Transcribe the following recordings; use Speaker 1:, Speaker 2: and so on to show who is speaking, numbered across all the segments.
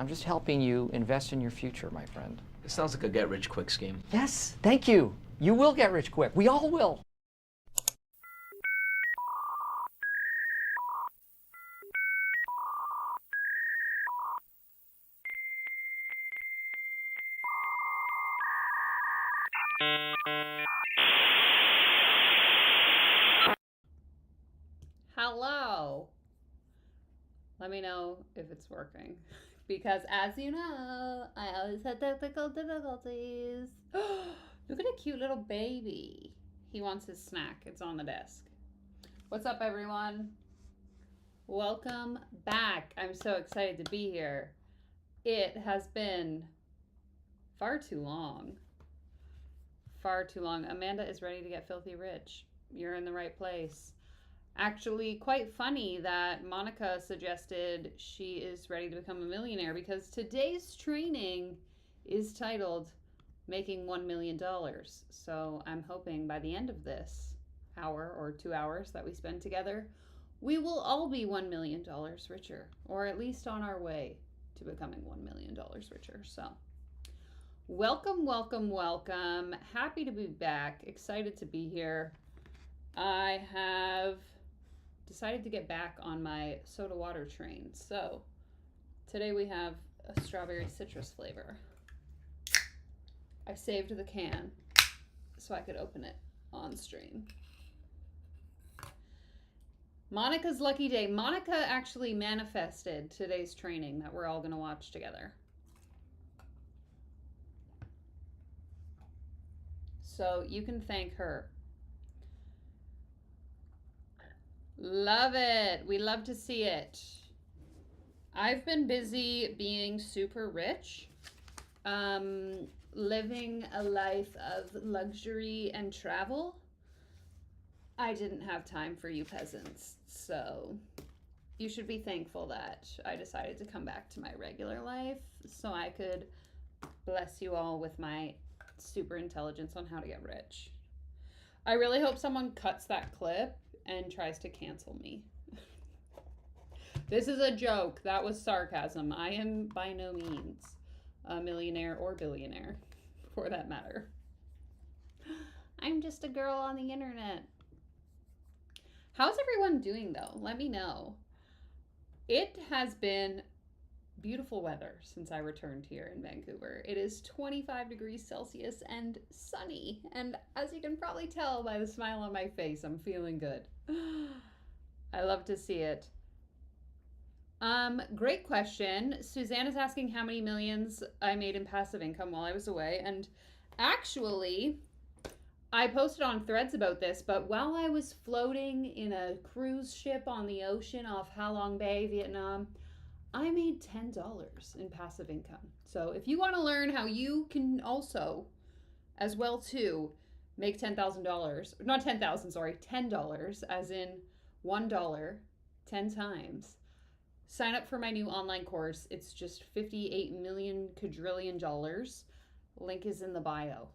Speaker 1: I'm just helping you invest in your future, my friend.
Speaker 2: It sounds like a get-rich-quick scheme.
Speaker 1: Yes, thank you. You will get rich quick. We all will.
Speaker 3: Hello. Let me know if it's working. Because as you know, I always have technical difficulties. Look at a cute little baby. He wants his snack. It's on the desk. What's up, everyone? Welcome back. I'm so excited to be here. It has been far too long. Far too long. Amanda is ready to get filthy rich. You're in the right place. Actually, quite funny that Monica suggested she is ready to become a millionaire because today's training is titled Making $1 Million. So I'm hoping by the end of this hour or 2 hours that we spend together, we will all be $1 million richer, or at least on our way to becoming $1 million richer. So welcome, welcome, welcome. Happy to be back. Excited to be here. I have decided to get back on my soda water train. So today we have a strawberry citrus flavor. I saved the can so I could open it on stream. Monica's lucky day. Monica actually manifested today's training that we're all going to watch together. So you can thank her. Love it. We love to see it. I've been busy being super rich, living a life of luxury and travel. I didn't have time for you peasants, so you should be thankful that I decided to come back to my regular life so I could bless you all with my super intelligence on how to get rich. I really hope someone cuts that clip and tries to cancel me. This is a joke. That was sarcasm. I am by no means a millionaire or billionaire, for that matter. I'm just a girl on the internet. How's everyone doing, though? Let me know. It has been beautiful weather since I returned here in Vancouver. It is 25 degrees Celsius and sunny. And as you can probably tell by the smile on my face, I'm feeling good. I love to see it. Great question. Suzanne is asking how many millions I made in passive income while I was away. And actually, I posted on Threads about this, but while I was floating in a cruise ship on the ocean off Ha Long Bay, Vietnam, I made $10 in passive income. So if you want to learn how you can also, as well too, make $10,000, not 10,000, sorry, $10, as in $1, 10 times, sign up for my new online course. It's just 58 million quadrillion dollars. Link is in the bio.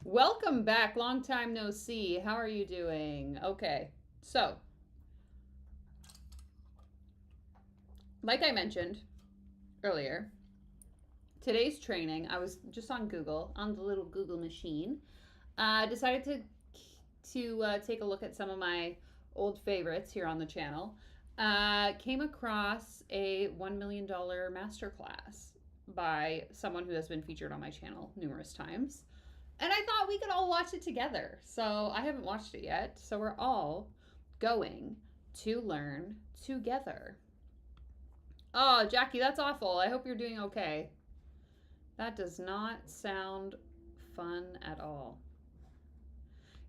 Speaker 3: Welcome back. Long time no see. How are you doing? Okay, so like I mentioned earlier, today's training, I was just on Google, on the little Google machine, decided to take a look at some of my old favorites here on the channel. Came across a $1 million masterclass by someone who has been featured on my channel numerous times. And I thought we could all watch it together. So I haven't watched it yet. So we're all going to learn together. Oh, Jackie, that's awful. I hope you're doing okay. That does not sound fun at all.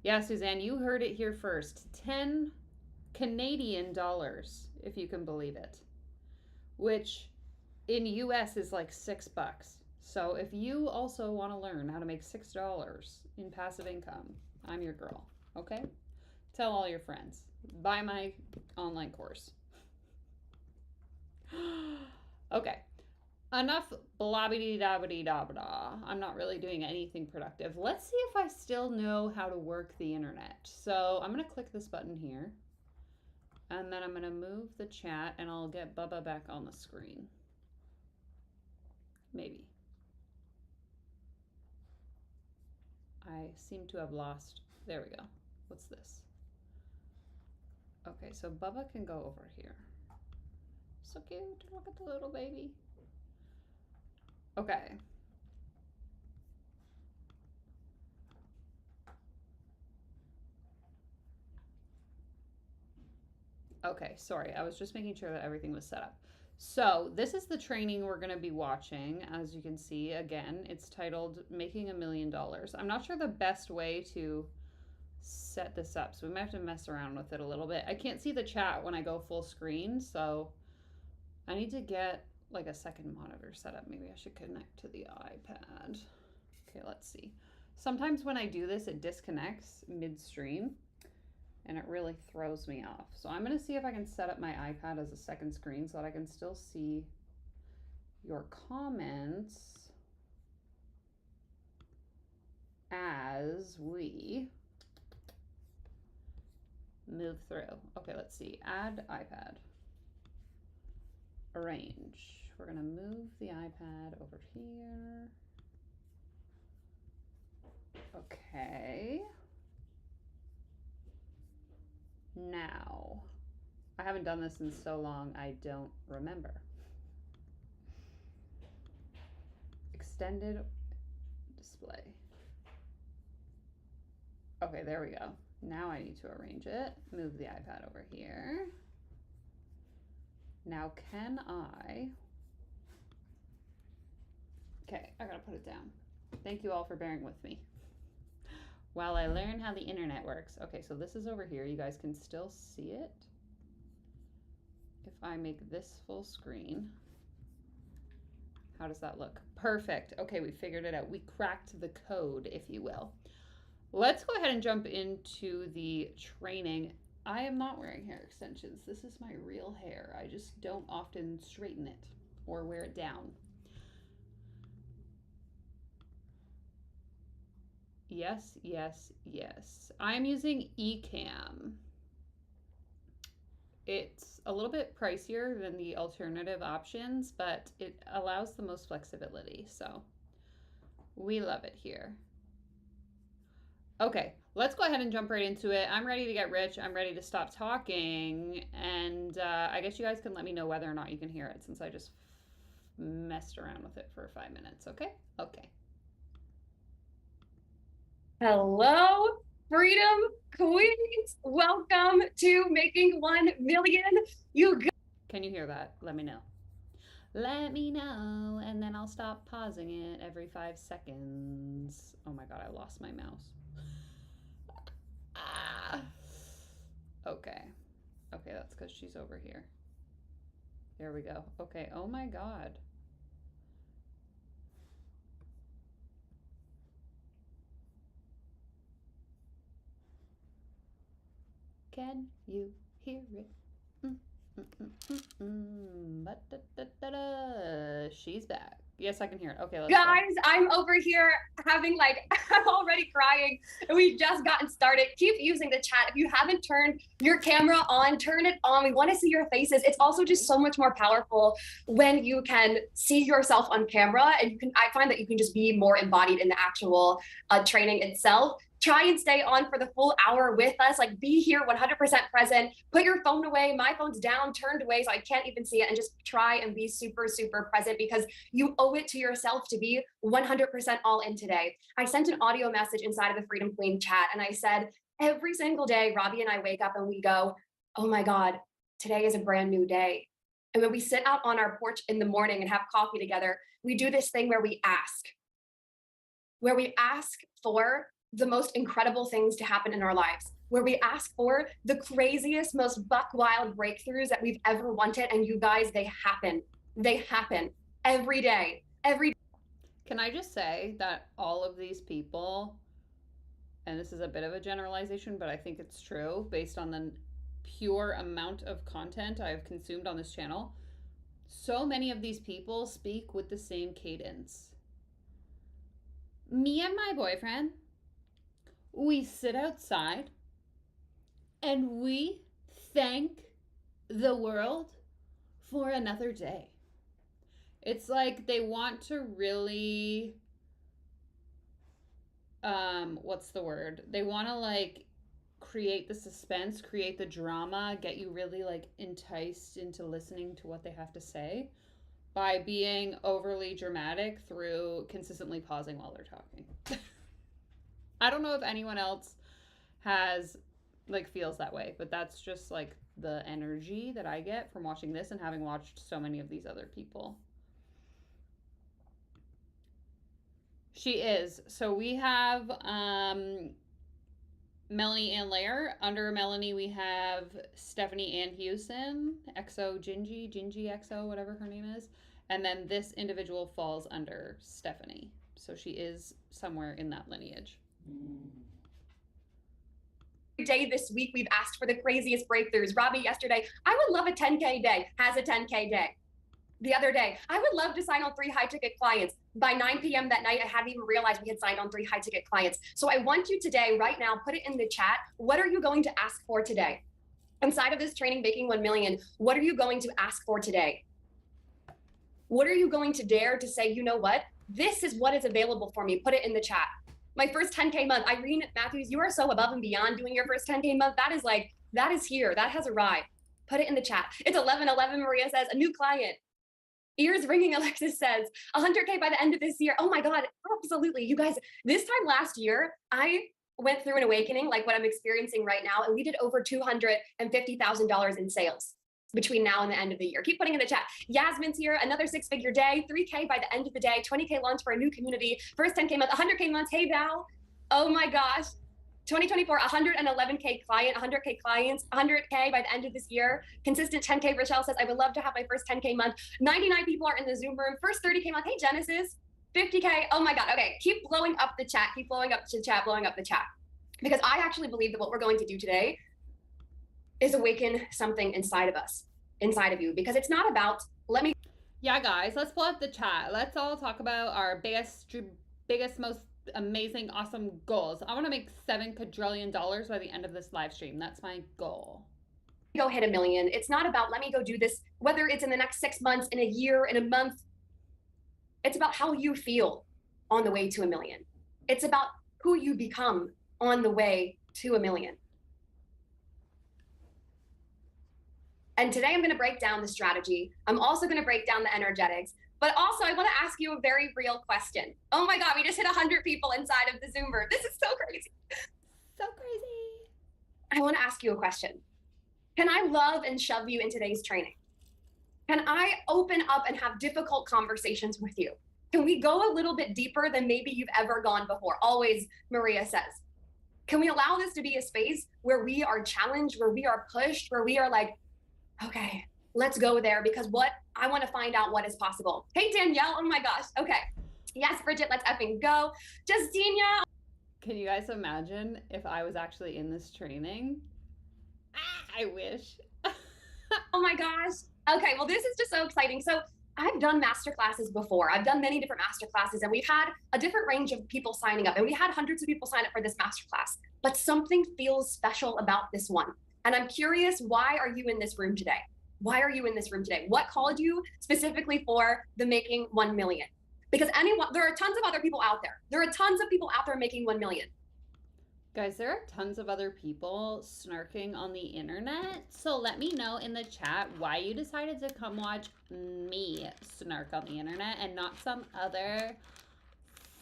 Speaker 3: Yeah, Suzanne, you heard it here first. 10 Canadian dollars, if you can believe it. Which in US is like $6. So if you also want to learn how to make $6 in passive income, I'm your girl, okay? Tell all your friends. Buy my online course. Okay. Enough blah-biddy-da-biddy-da-blah. I'm not really doing anything productive. Let's see if I still know how to work the internet. So I'm going to click this button here. And then I'm going to move the chat and I'll get Bubba back on the screen. Maybe. I seem to have lost. There we go. What's this? Okay, so Bubba can go over here. So cute. Look at the little baby. Okay. Okay, sorry. I was just making sure that everything was set up. So this is the training we're going to be watching. As you can see, again, it's titled Making $1 Million. I'm not sure the best way to set this up, so we might have to mess around with it a little bit. I can't see the chat when I go full screen, so I need to get like a second monitor set up. Maybe I should connect to the iPad. Okay, let's see. Sometimes when I do this, it disconnects midstream and it really throws me off. So I'm going to see if I can set up my iPad as a second screen so that I can still see your comments as we move through. Okay, let's see. Add iPad. Arrange. We're going to move the iPad over here. Okay. Now, I haven't done this in so long, I don't remember. Extended display. Okay, there we go. Now I need to arrange it. Move the iPad over here. Now can I... Okay, I gotta put it down. Thank you all for bearing with me while I learn how the internet works. Okay, so this is over here. You guys can still see it. If I make this full screen, how does that look? Perfect. Okay, we figured it out. We cracked the code, if you will. Let's go ahead and jump into the training. I am not wearing hair extensions. This is my real hair. I just don't often straighten it or wear it down. Yes, yes, yes. I'm using Ecamm. It's a little bit pricier than the alternative options, but it allows the most flexibility. So we love it here. Okay, let's go ahead and jump right into it. I'm ready to get rich. I'm ready to stop talking. And I guess you guys can let me know whether or not you can hear it since I just messed around with it for 5 minutes. Okay? Okay.
Speaker 4: Hello, Freedom Queens. Welcome to Making 1 Million.
Speaker 3: Can you hear that? Let me know. Let me know, and then I'll stop pausing it every 5 seconds. Oh my god, I lost my mouse. Okay. Okay, that's because she's over here. There we go. Okay, oh my god. Can you hear it? She's back. Yes, I can hear it. Okay, let's
Speaker 4: Guys, I'm over here having I'm already crying and we've just gotten started. Keep using the chat. If you haven't turned your camera on, turn it on. We want to see your faces. It's also just so much more powerful when you can see yourself on camera, and I find that you can just be more embodied in the actual training itself. Try and stay on for the full hour with us. Be here 100% present. Put your phone away. My phone's down, turned away, so I can't even see it. And just try and be super, super present, because you owe it to yourself to be 100% all in today. I sent an audio message inside of the Freedom Queen chat, and I said, every single day, Robbie and I wake up and we go, oh my God, today is a brand new day. And when we sit out on our porch in the morning and have coffee together, we do this thing where we ask for the most incredible things to happen in our lives, where we ask for the craziest, most buck wild breakthroughs that we've ever wanted. And you guys, they happen. They happen every day.
Speaker 3: Can I just say that all of these people, and this is a bit of a generalization, but I think it's true based on the pure amount of content I've consumed on this channel, so many of these people speak with the same cadence. Me and my boyfriend, we sit outside and we thank the world for another day. It's like they want to really, what's the word? They want to like create the suspense, create the drama, get you really like enticed into listening to what they have to say by being overly dramatic through consistently pausing while they're talking. I don't know if anyone else has like feels that way, but that's just like the energy that I get from watching this and having watched so many of these other people. She is. So we have Melanie Ann Lair. Under Melanie, we have Stephanie Ann Hewson, XO Gingy XO, whatever her name is. And then this individual falls under Stephanie. So she is somewhere in that lineage.
Speaker 4: Day this week, we've asked for the craziest breakthroughs. Robbie yesterday, I would love a 10K day, has a 10K day. The other day, I would love to sign on 3 high ticket clients. By 9 p.m. that night, I hadn't even realized we had signed on 3 high ticket clients. So I want you today, right now, put it in the chat. What are you going to ask for today? Inside of this training, Making 1 Million, what are you going to ask for today? What are you going to dare to say, you know what? This is what is available for me. Put it in the chat. My first 10K month, Irene Matthews, you are so above and beyond doing your first 10K month. That is like, that is here. That has arrived. Put it in the chat. It's 11:11. Maria says, a new client. Ears ringing, Alexis says, 100K by the end of this year. Oh my God, absolutely. You guys, this time last year, I went through an awakening like what I'm experiencing right now, and we did over $250,000 in sales between now and the end of the year. Keep putting in the chat. Yasmin's here, another 6-figure day, 3K by the end of the day, 20K launch for a new community, first 10K month, 100K months. Hey, Val. Oh my gosh. 2024, 111K client, 100K clients, 100K by the end of this year. Consistent 10K. Rochelle says, I would love to have my first 10K month. 99 people are in the Zoom room. First 30K month. Hey, Genesis. 50K. Oh my God. Okay. Keep blowing up the chat. Keep blowing up the chat, blowing up the chat. Because I actually believe that what we're going to do today is awaken something inside of us, inside of you. Because it's not about,
Speaker 3: Yeah, guys, let's pull up the chat. Let's all talk about our biggest, most amazing, awesome goals. I want to make $7 quadrillion by the end of this live stream. That's my goal.
Speaker 4: Go hit 1 million. It's not about, let me go do this, whether it's in the next 6 months, in a year, in a month. It's about how you feel on the way to 1 million. It's about who you become on the way to 1 million. And today I'm going to break down the strategy. I'm also going to break down the energetics. But also, I want to ask you a very real question. Oh my God, we just hit 100 people inside of the Zoom room. This is so crazy.
Speaker 3: So crazy.
Speaker 4: I want to ask you a question. Can I love and shove you in today's training? Can I open up and have difficult conversations with you? Can we go a little bit deeper than maybe you've ever gone before? Always, Maria says. Can we allow this to be a space where we are challenged, where we are pushed, where we are like, okay, let's go there, because what I want to find out what is possible. Hey, Danielle. Oh my gosh. Okay. Yes, Bridget, let's effing go. Justinia.
Speaker 3: Can you guys imagine if I was actually in this training? I wish.
Speaker 4: Oh my gosh. Okay, well, this is just so exciting. So I've done masterclasses before. I've done many different masterclasses, and we've had a different range of people signing up, and we had hundreds of people sign up for this masterclass. But something feels special about this one. And I'm curious, why are you in this room today? Why are you in this room today? What called you specifically for the Making 1 Million? Because there are tons of other people out there. There are tons of people out there making 1 million.
Speaker 3: Guys, there are tons of other people snarking on the internet. So let me know in the chat why you decided to come watch me snark on the internet and not some other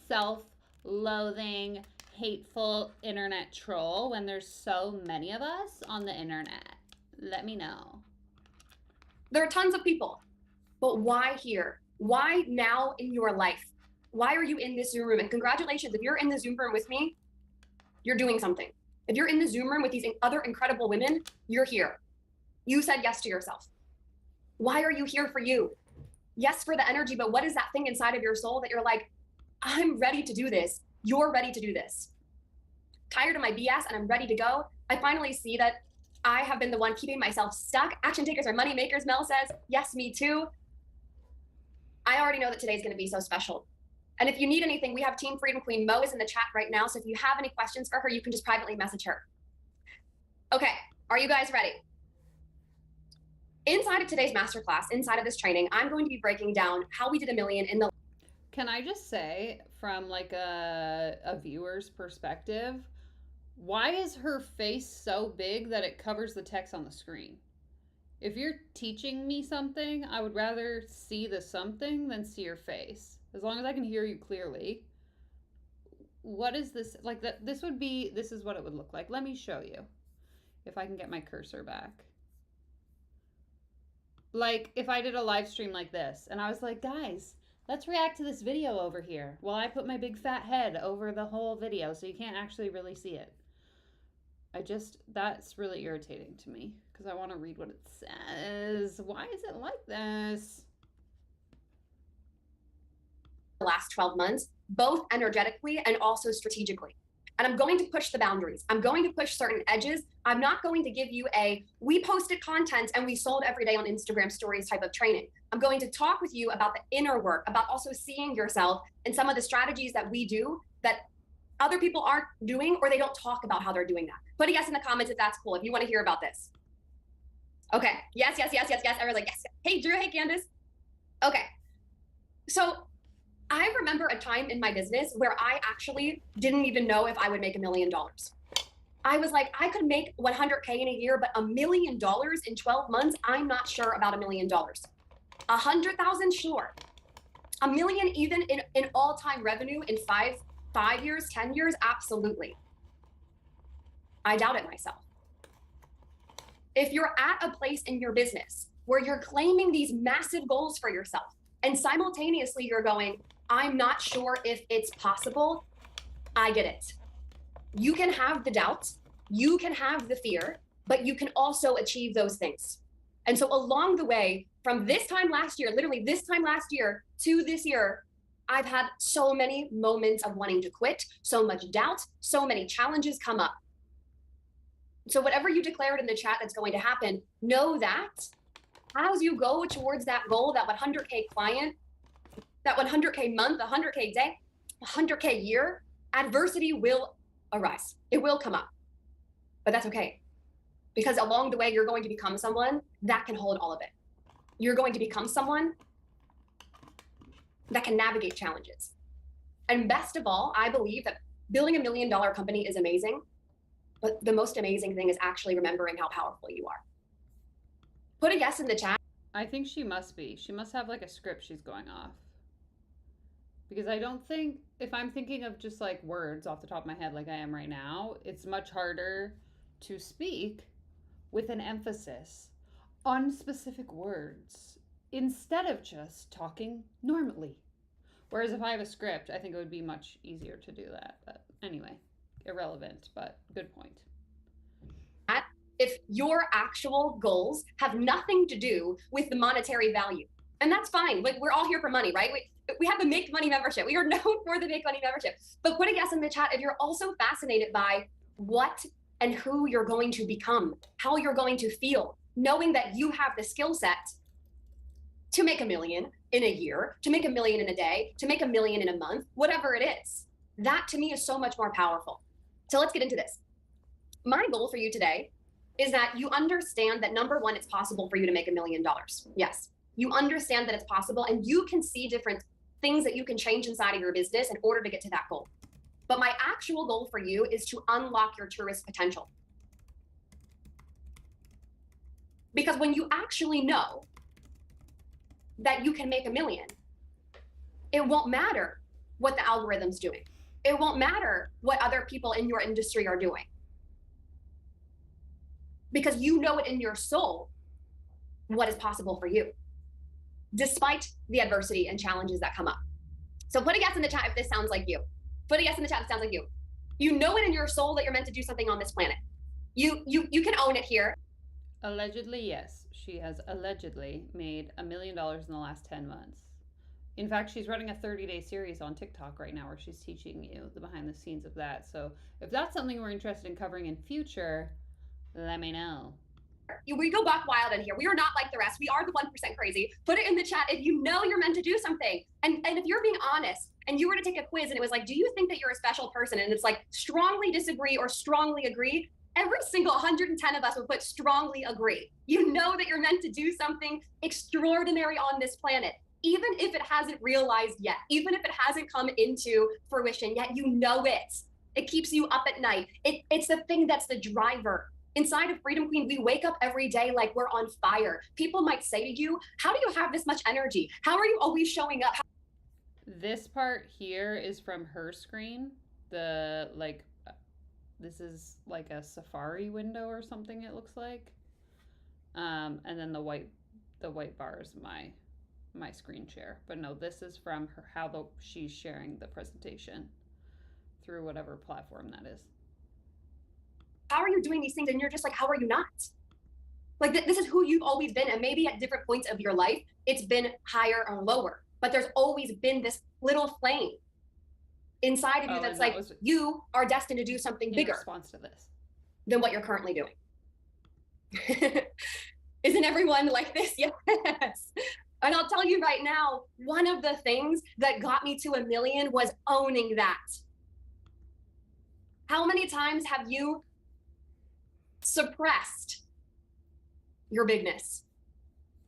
Speaker 3: self-loathing, hateful internet troll when there's so many of us on the internet. Let me know.
Speaker 4: There are tons of people, but why here? Why now in your life? Why are you in this Zoom room? And congratulations, if you're in the Zoom room with me, you're doing something. If you're in the Zoom room with these other incredible women, you're here. You said yes to yourself. Why are you here for you? Yes, for the energy, but what is that thing inside of your soul that you're like, I'm ready to do this. You're ready to do this. Tired of my BS and I'm ready to go. I finally see that I have been the one keeping myself stuck. Action takers are money makers, Mel says. Yes, me too. I already know that today's going to be so special. And if you need anything, we have Team Freedom Queen Mo is in the chat right now. So if you have any questions for her, you can just privately message her. Okay, are you guys ready? inside of today's masterclass, inside of this training, I'm going to be breaking down how we did $1 million in the.
Speaker 3: Can I just say, from like a viewer's perspective, why is her face so big that it covers the text on the screen? If you're teaching me something, I would rather see the something than see your face. As long as I can hear you clearly. What is this? Like that, this is what it would look like. Let me show you. If I can get my cursor back. Like if I did a live stream like this and I was like, guys, let's react to this video over here. Well, I put my big fat head over the whole video so you can't actually really see it. That's really irritating to me because I want to read what it says. Why is it like this?
Speaker 4: The last 12 months, both energetically and also strategically. And I'm going to push the boundaries. I'm going to push certain edges. I'm not going to give you we posted content and we sold every day on Instagram stories type of training. I'm going to talk with you about the inner work, about also seeing yourself and some of the strategies that we do that other people aren't doing, or they don't talk about how they're doing that. Put a yes in the comments if that's cool, if you want to hear about this. Okay, yes. Everyone's like, yes. Hey, Drew, hey, Candace. Okay, so I remember a time in my business where I actually didn't even know if I would make $1 million. I was like, I could make 100K in a year, but $1 million in 12 months, I'm not sure about $1 million. 100,000, sure. $1 million even in all-time revenue in 5 years, 10 years, absolutely. I doubt it myself. If you're at a place in your business where you're claiming these massive goals for yourself and simultaneously you're going, I'm not sure if it's possible, I get it. You can have the doubts, you can have the fear, but you can also achieve those things. And so along the way, from this time last year, literally this time last year to this year, I've had so many moments of wanting to quit, so much doubt, so many challenges come up. So whatever you declared in the chat that's going to happen, know that as you go towards that goal, that 100K client, that 100K month, 100K day, 100K year, adversity will arise. It will come up, but that's okay. Because along the way, you're going to become someone that can hold all of it. You're going to become someone that can navigate challenges. And best of all, I believe that building $1 million company is amazing, but the most amazing thing is actually remembering how powerful you are. Put a yes in the chat.
Speaker 3: I think she must be. She must have like a script she's going off. Because I don't think, if I'm thinking of just like words off the top of my head like I am right now, it's much harder to speak with an emphasis on specific words instead of just talking normally. Whereas if I have a script, I think it would be much easier to do that. But anyway, irrelevant, but good point.
Speaker 4: If your actual goals have nothing to do with the monetary value, and that's fine. Like, we're all here for money, right? We have the Make Money membership. We are known for the Make Money membership. But put a yes in the chat if you're also fascinated by what and who you're going to become, how you're going to feel, knowing that you have the skill set to make $1 million in a year, to make $1 million in a day, to make $1 million in a month, whatever it is. That to me is so much more powerful. So let's get into this. My goal for you today is that you understand that number one, it's possible for you to make $1 million. Yes, you understand that it's possible and you can see different things that you can change inside of your business in order to get to that goal. But my actual goal for you is to unlock your truest potential. Because when you actually know that you can make $1 million, it won't matter what the algorithm's doing. It won't matter what other people in your industry are doing. Because you know it in your soul what is possible for you, despite the adversity and challenges that come up. So put a yes in the chat if this sounds like you. Put a yes in the chat if it sounds like you. You know it in your soul that you're meant to do something on this planet. You can own it here.
Speaker 3: Allegedly, yes. She has allegedly made $1 million in the last 10 months. In fact, she's running a 30-day series on TikTok right now where she's teaching you the behind the scenes of that. So if that's something we're interested in covering in future, let me know.
Speaker 4: We go buck wild in here. We are not like the rest. We are the 1% crazy. Put it in the chat if you know you're meant to do something. And if you're being honest and you were to take a quiz and it was like, do you think that you're a special person? And it's like strongly disagree or strongly agree. every single 110 of us would put strongly agree. You know that you're meant to do something extraordinary on this planet, even if it hasn't realized yet, even if it hasn't come into fruition yet, you know it. It keeps you up at night. It's the thing that's the driver. Inside of Freedom Queen, we wake up every day like we're on fire. People might say to you, how do you have this much energy? How are you always showing up?
Speaker 3: This part here is from her screen. The like, this is like a Safari window or something. It looks like, and then the white bar is my screen share. But no, this is from her how she's sharing the presentation through whatever platform that is.
Speaker 4: How are you doing these things? And you're just like, how are you not? Like this is who you've always been. And maybe at different points of your life, it's been higher or lower, but there's always been this little flame inside of you that's like, you are destined to do something bigger
Speaker 3: in response to this
Speaker 4: than what you're currently doing. Isn't everyone like this? Yes. And I'll tell you right now, one of the things that got me to 1 million was owning that. How many times have you suppressed your bigness,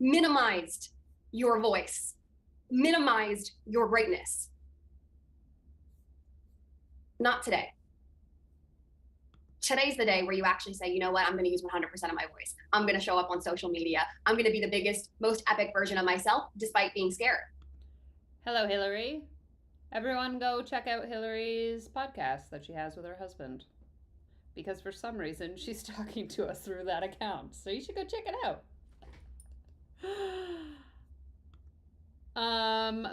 Speaker 4: minimized your voice, minimized your greatness? Not today. Today's the day where you actually say, you know what, I'm going to use 100% of my voice. I'm going to show up on social media. I'm going to be the biggest, most epic version of myself, despite being scared.
Speaker 3: Hello, Hillary. Everyone go check out Hillary's podcast that she has with her husband. Because for some reason, she's talking to us through that account. So you should go check it out.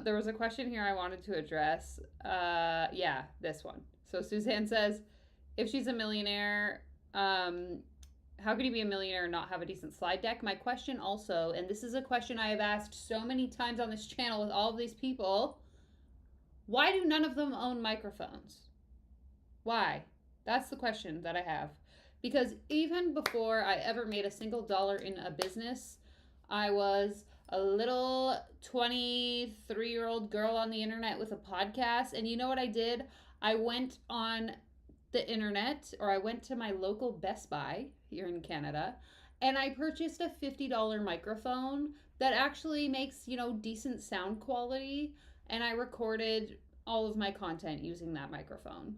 Speaker 3: There was a question here I wanted to address. Yeah, this one. So Suzanne says, if she's a millionaire, how could you be a millionaire and not have a decent slide deck? My question also, and this is a question I have asked so many times on this channel with all of these people, why do none of them own microphones? Why? That's the question that I have. Because even before I ever made a single dollar in a business, I was a little 23-year-old girl on the internet with a podcast. And you know what I did? I went on the internet, or I went to my local Best Buy here in Canada, and I purchased a $50 microphone that actually makes, decent sound quality. And I recorded all of my content using that microphone.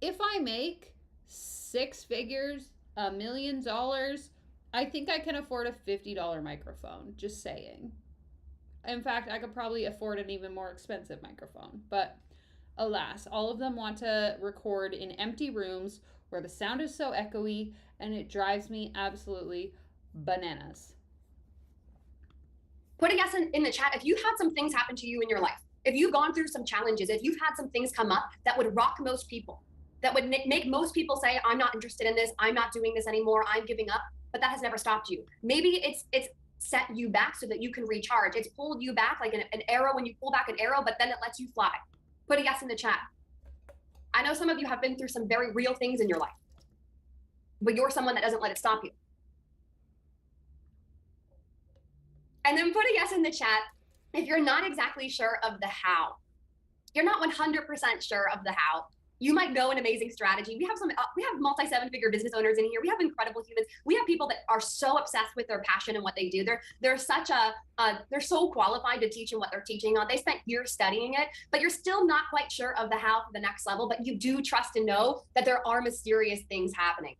Speaker 3: If I make 6 figures, $1 million, I think I can afford a $50 microphone, just saying. In fact, I could probably afford an even more expensive microphone. But alas, all of them want to record in empty rooms where the sound is so echoey, and it drives me absolutely bananas.
Speaker 4: Put a yes in the chat if you had some things happen to you in your life. If you've gone through some challenges, if you've had some things come up that would rock most people, that would make most people say, I'm not interested in this, I'm not doing this anymore, I'm giving up, but that has never stopped you. Maybe it's set you back so that you can recharge. It's pulled you back like an arrow when you pull back an arrow, but then it lets you fly. Put a yes in the chat. I know some of you have been through some very real things in your life, but you're someone that doesn't let it stop you. And then put a yes in the chat if you're not exactly sure of the how. You're not 100% sure of the how. You might know an amazing strategy. We have multi-7-figure business owners in here. We have incredible humans. We have people that are so obsessed with their passion and what they do. They're so qualified to teach in what they're teaching on. They spent years studying it, but you're still not quite sure of the how for the next level, but you do trust and know that there are mysterious things happening.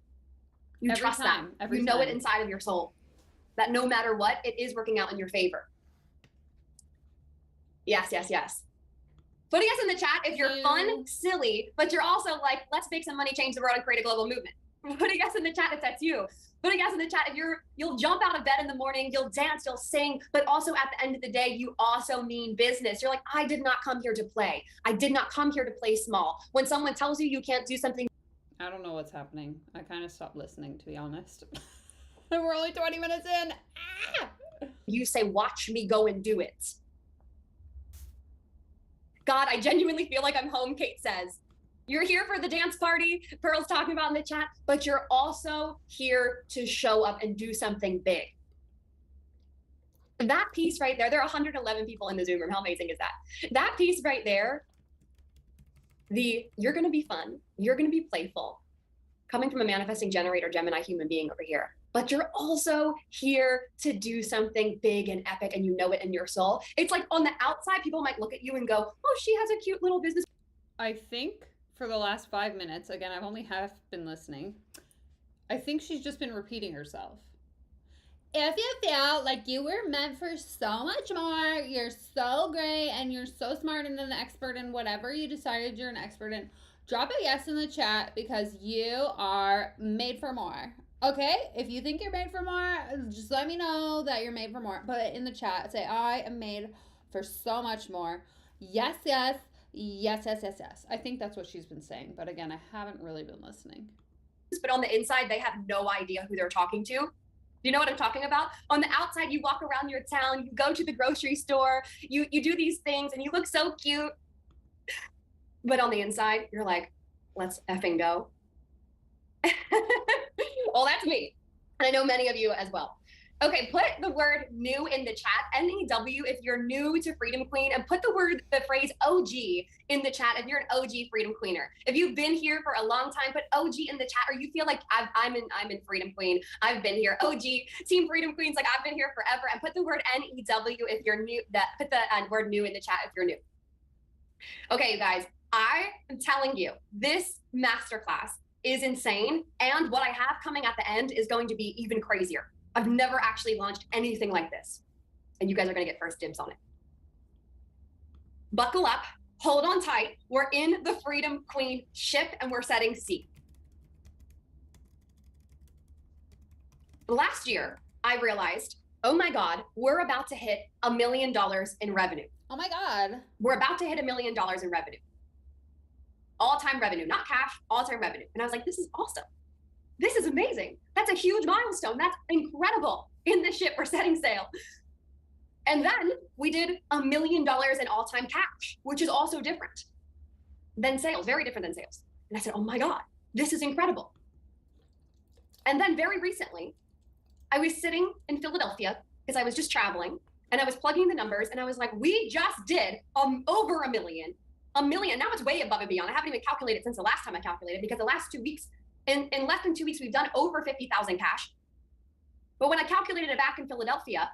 Speaker 4: You trust that. You know it inside of your soul, that no matter what, it is working out in your favor. Yes, yes, yes. Put a yes in the chat if you're fun, silly, but you're also like, let's make some money, change the world, and create a global movement. Put a yes in the chat if that's you. Put a yes in the chat if you'll jump out of bed in the morning, you'll dance, you'll sing, but also at the end of the day, you also mean business. You're like, I did not come here to play. I did not come here to play small. When someone tells you you can't do something.
Speaker 3: I don't know what's happening. I kind of stopped listening, to be honest. We're only 20 minutes in. Ah!
Speaker 4: You say, watch me go and do it. God, I genuinely feel like I'm home, Kate says. You're here for the dance party, Pearl's talking about in the chat, but you're also here to show up and do something big. That piece right there, there are 111 people in the Zoom room. How amazing is that? That piece right there, you're gonna be fun, you're gonna be playful, coming from a manifesting generator, Gemini human being over here, but you're also here to do something big and epic, and you know it in your soul. It's like on the outside, people might look at you and go, oh, she has a cute little business.
Speaker 3: I think for the last 5 minutes, again, I've only half been listening, I think she's just been repeating herself. If you feel like you were meant for so much more, you're so great, and you're so smart and an expert in whatever you decided you're an expert in, drop a yes in the chat because you are made for more. Okay? If you think you're made for more, just let me know that you're made for more. Put it in the chat. Say, I am made for so much more. Yes, yes. Yes, yes, yes, yes. I think that's what she's been saying. But again, I haven't really been listening.
Speaker 4: But on the inside, they have no idea who they're talking to. You know what I'm talking about? On the outside, you walk around your town, you go to the grocery store, you do these things, and you look so cute. But on the inside, you're like, let's effing go. Well, that's me. And I know many of you as well. Okay, put the word new in the chat, N-E-W, if you're new to Freedom Queen, and put the phrase OG in the chat if you're an OG Freedom Queener. If you've been here for a long time, put OG in the chat, or you feel like I'm in Freedom Queen. I've been here. OG, Team Freedom Queens, like I've been here forever. And put the word N-E-W if you're new, put the word new in the chat if you're new. Okay, you guys, I am telling you, this masterclass is insane. And what I have coming at the end is going to be even crazier. I've never actually launched anything like this. And you guys are gonna get first dibs on it. Buckle up, hold on tight. We're in the Freedom Queen ship and we're setting C. Last year, I realized, oh my God, we're about to hit $1 million in revenue.
Speaker 3: Oh my God.
Speaker 4: We're about to hit $1 million in revenue. All-time revenue, not cash, all-time revenue. And I was like, this is awesome. This is amazing. That's a huge milestone. That's incredible. In the ship, we're setting sail. And then we did $1 million in all-time cash, which is also different than sales, very different than sales. And I said, oh my God, this is incredible. And then very recently, I was sitting in Philadelphia because I was just traveling and I was plugging the numbers and I was like, we just did over $1 million. Now it's way above and beyond. I haven't even calculated since the last time I calculated because the last 2 weeks, in less than 2 weeks, we've done over 50,000 cash. But when I calculated it back in Philadelphia,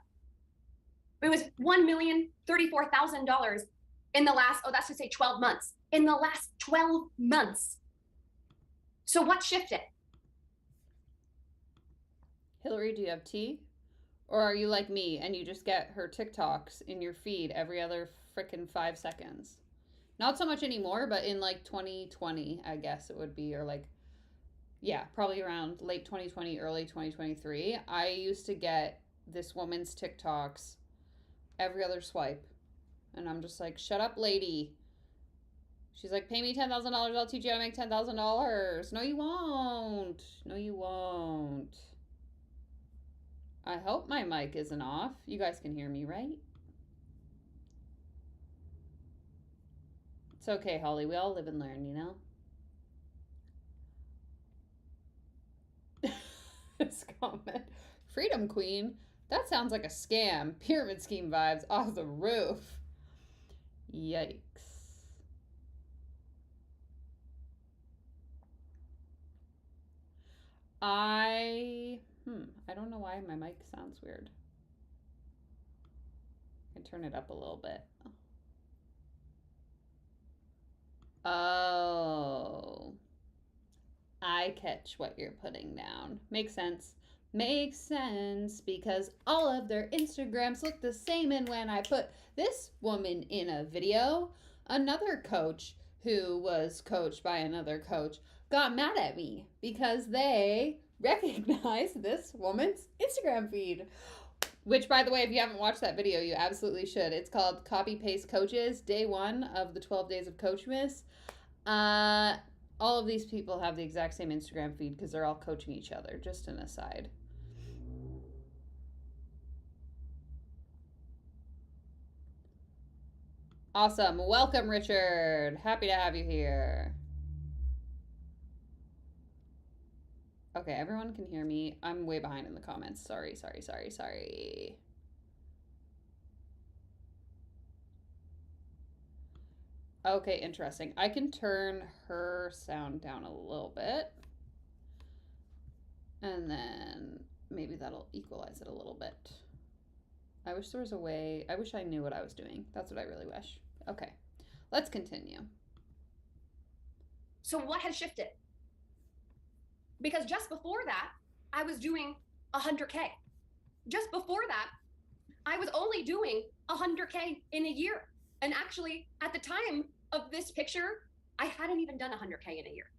Speaker 4: it was $1,034,000 in the last, that's to say 12 months. In the last 12 months. So what shifted?
Speaker 3: Hillary, do you have tea? Or are you like me and you just get her TikToks in your feed every other frickin' 5 seconds? Not so much anymore, but in like 2020, I guess it would be, or like, yeah, probably around late 2020, early 2023, I used to get this woman's TikToks every other swipe. And I'm just like, shut up, lady. She's like, pay me $10,000. I'll teach you how to make $10,000. No, you won't. No, you won't. I hope my mic isn't off. You guys can hear me, right? It's okay, Holly. We all live and learn, you know? This comment. Freedom Queen? That sounds like a scam. Pyramid scheme vibes off the roof. Yikes. I don't know why my mic sounds weird. I can turn it up a little bit. Oh. I catch what you're putting down. Makes sense. Makes sense because all of their Instagrams look the same, and when I put this woman in a video, another coach who was coached by another coach got mad at me because they recognized this woman's Instagram feed. Which, by the way, if you haven't watched that video, you absolutely should. It's called Copy Paste Coaches, Day 1 of the 12 Days of Coachmas. All of these people have the exact same Instagram feed because they're all coaching each other. Just an aside. Awesome. Welcome, Richard. Happy to have you here. Okay, everyone can hear me. I'm way behind in the comments. Sorry. Okay, interesting. I can turn her sound down a little bit. And then maybe that'll equalize it a little bit. I wish there was a way. I wish I knew what I was doing. That's what I really wish. Okay, let's continue.
Speaker 4: So what has shifted? Because just before that, I was doing 100K. Just before that, I was only doing 100K in a year. And actually, at the time of this picture, I hadn't even done 100K in a year.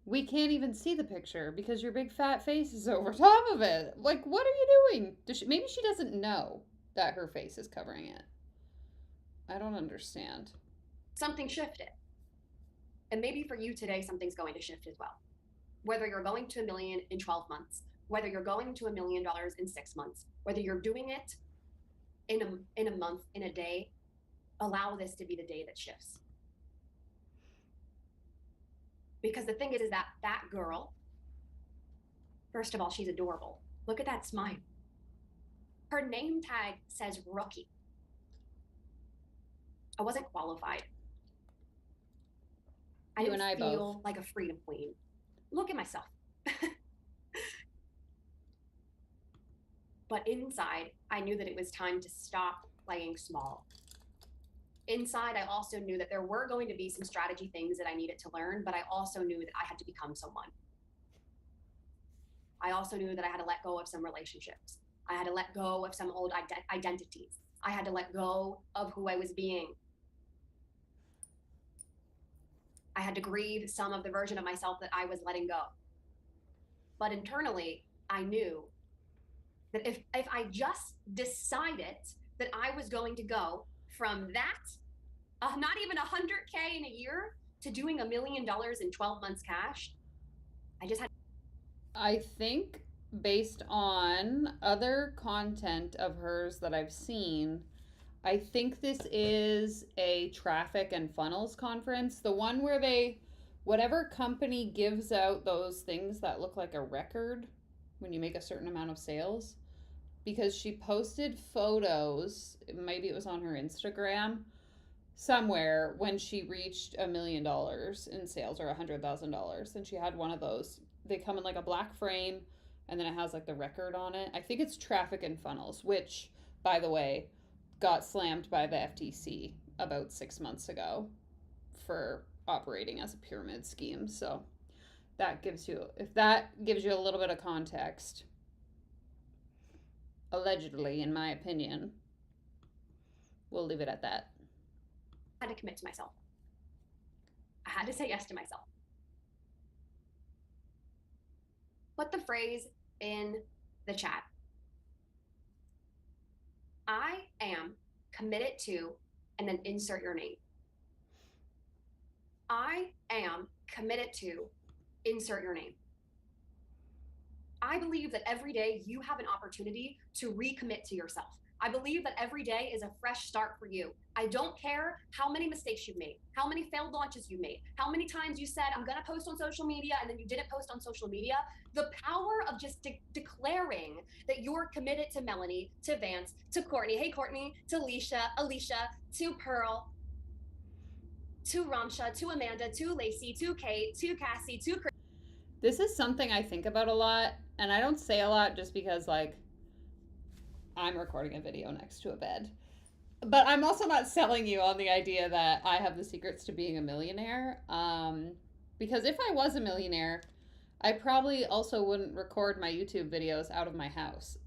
Speaker 3: We can't even see the picture because your big fat face is over top of it. Like, what are you doing? Maybe she doesn't know that her face is covering it. I don't understand.
Speaker 4: Something shifted. And maybe for you today, something's going to shift as well. Whether you're going to $1 million in 12 months, whether you're going to $1 million in 6 months, whether you're doing it in a month, in a day, allow this to be the day that shifts. Because the thing is that that girl, first of all, she's adorable. Look at that smile. Her name tag says rookie. I wasn't qualified. I
Speaker 3: You
Speaker 4: didn't
Speaker 3: and I
Speaker 4: feel
Speaker 3: both.
Speaker 4: like a freedom queen. Look at myself. But inside, I knew that it was time to stop playing small. Inside, I also knew that there were going to be some strategy things that I needed to learn, but I also knew that I had to become someone. I also knew that I had to let go of some relationships. I had to let go of some old identities. I had to let go of who I was being. I had to grieve some of the version of myself that I was letting go. But internally, I knew that if I just decided that I was going to go from that, not even 100K in a year, to doing $1 million in 12 months cash, I just had.
Speaker 3: I think based on other content of hers that I've seen, I think this is a traffic and funnels conference. The one where whatever company gives out those things that look like a record when you make a certain amount of sales. Because she posted photos, maybe it was on her Instagram, somewhere when she reached $1 million in sales or $100,000. And she had one of those. They come in like a black frame and then it has like the record on it. I think it's traffic and funnels, which, by the way, got slammed by the FTC about 6 months ago for operating as a pyramid scheme. So if that gives you a little bit of context, allegedly, in my opinion, we'll leave it at that.
Speaker 4: I had to commit to myself. I had to say yes to myself. Put the phrase in the chat. I am committed to, and then insert your name. I am committed to, insert your name. I believe that every day you have an opportunity to recommit to yourself. I believe that every day is a fresh start for you. I don't care how many mistakes you've made, how many failed launches you made, how many times you said, I'm gonna post on social media, and then you didn't post on social media. The power of just declaring that you're committed to Melanie, to Vance, to Courtney, hey Courtney, to Alicia, to Pearl, to Ramsha, to Amanda, to Lacey, to Kate, to Cassie, to Chris.
Speaker 3: This is something I think about a lot, and I don't say a lot just because, like, I'm recording a video next to a bed. But I'm also not selling you on the idea that I have the secrets to being a millionaire. Because if I was a millionaire, I probably also wouldn't record my YouTube videos out of my house.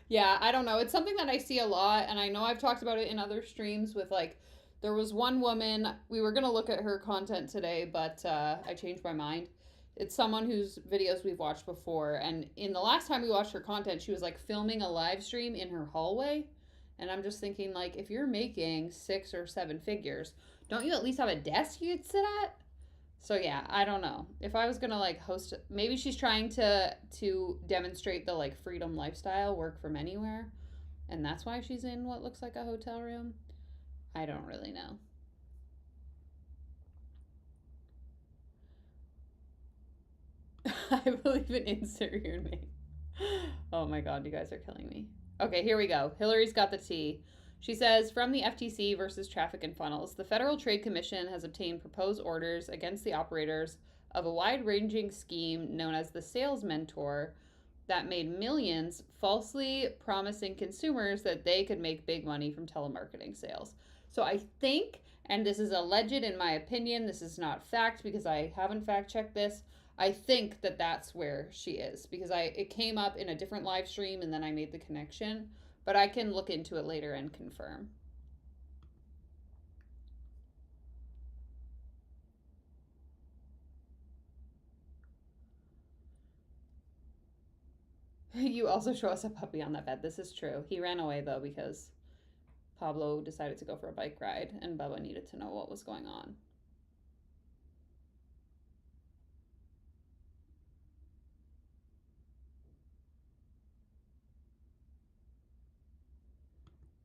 Speaker 3: Yeah, I don't know. It's something that I see a lot, and I know I've talked about it in other streams with, like, there was one woman, we were going to look at her content today, but I changed my mind. It's someone whose videos we've watched before, and in the last time we watched her content, she was like filming a live stream in her hallway, and I'm just thinking, like, if you're making 6 or 7 figures, don't you at least have a desk you'd sit at? So yeah, I don't know. If I was gonna like host, maybe she's trying to demonstrate the like freedom lifestyle, work from anywhere, and that's why she's in what looks like a hotel room. I don't really know. I believe in insert your name. Oh my god, you guys are killing me. Okay, here we go. Hillary's got the tea. She says, from the FTC versus traffic and funnels, the Federal Trade Commission has obtained proposed orders against the operators of a wide-ranging scheme known as the Sales Mentor that made millions, falsely promising consumers that they could make big money from telemarketing sales. So I think, and this is alleged in my opinion, this is not fact because I haven't fact-checked this, I think that that's where she is because it came up in a different live stream and then I made the connection, but I can look into it later and confirm. You also show us a puppy on that bed. This is true. He ran away though because Pablo decided to go for a bike ride and Bubba needed to know what was going on.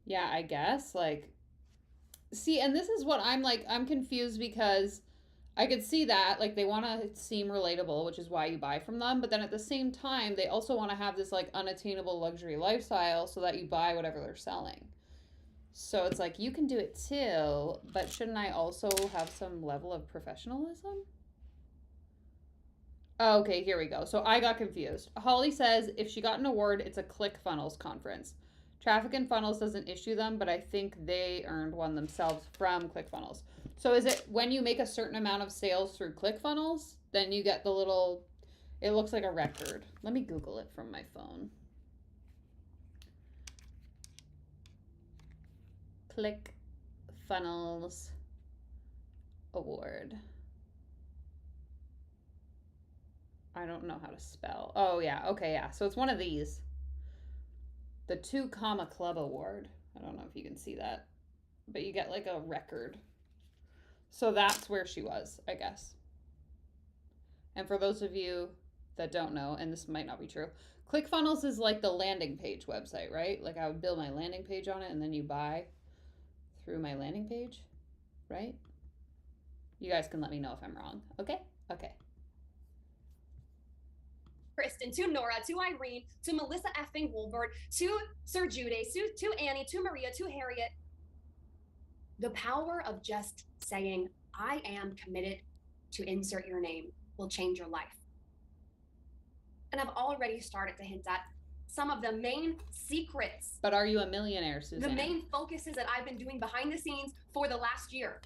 Speaker 3: Yeah, I guess. Like, see, and this is what I'm like, I'm confused because I could see that, like, they want to seem relatable, which is why you buy from them. But then at the same time, they also want to have this, like, unattainable luxury lifestyle so that you buy whatever they're selling. So it's like, you can do it too, but shouldn't I also have some level of professionalism? Oh, okay, here we go. So I got confused. Holly says if she got an award, it's a ClickFunnels conference. Traffic and Funnels doesn't issue them, but I think they earned one themselves from ClickFunnels. So is it when you make a certain amount of sales through ClickFunnels, then you get the little, it looks like a record. Let me Google it from my phone. ClickFunnels award. I don't know how to spell. Oh, yeah. Okay, yeah. So it's one of these. The 2 Comma Club Award. I don't know if you can see that. But you get like a record. So that's where she was, I guess. And for those of you that don't know, and this might not be true, ClickFunnels is like the landing page website, right? Like I would build my landing page on it and then you buy through my landing page, right? You guys can let me know if I'm wrong. Okay? Okay.
Speaker 4: Kristen, to Nora, to Irene, to Melissa effing Woolbert, to Sir Jude, to Annie, to Maria, to Harriet. The power of just saying, I am committed to insert your name will change your life. And I've already started to hint at some of the main secrets.
Speaker 3: But are you a millionaire, Suzanne?
Speaker 4: The main focuses that I've been doing behind the scenes for the last year.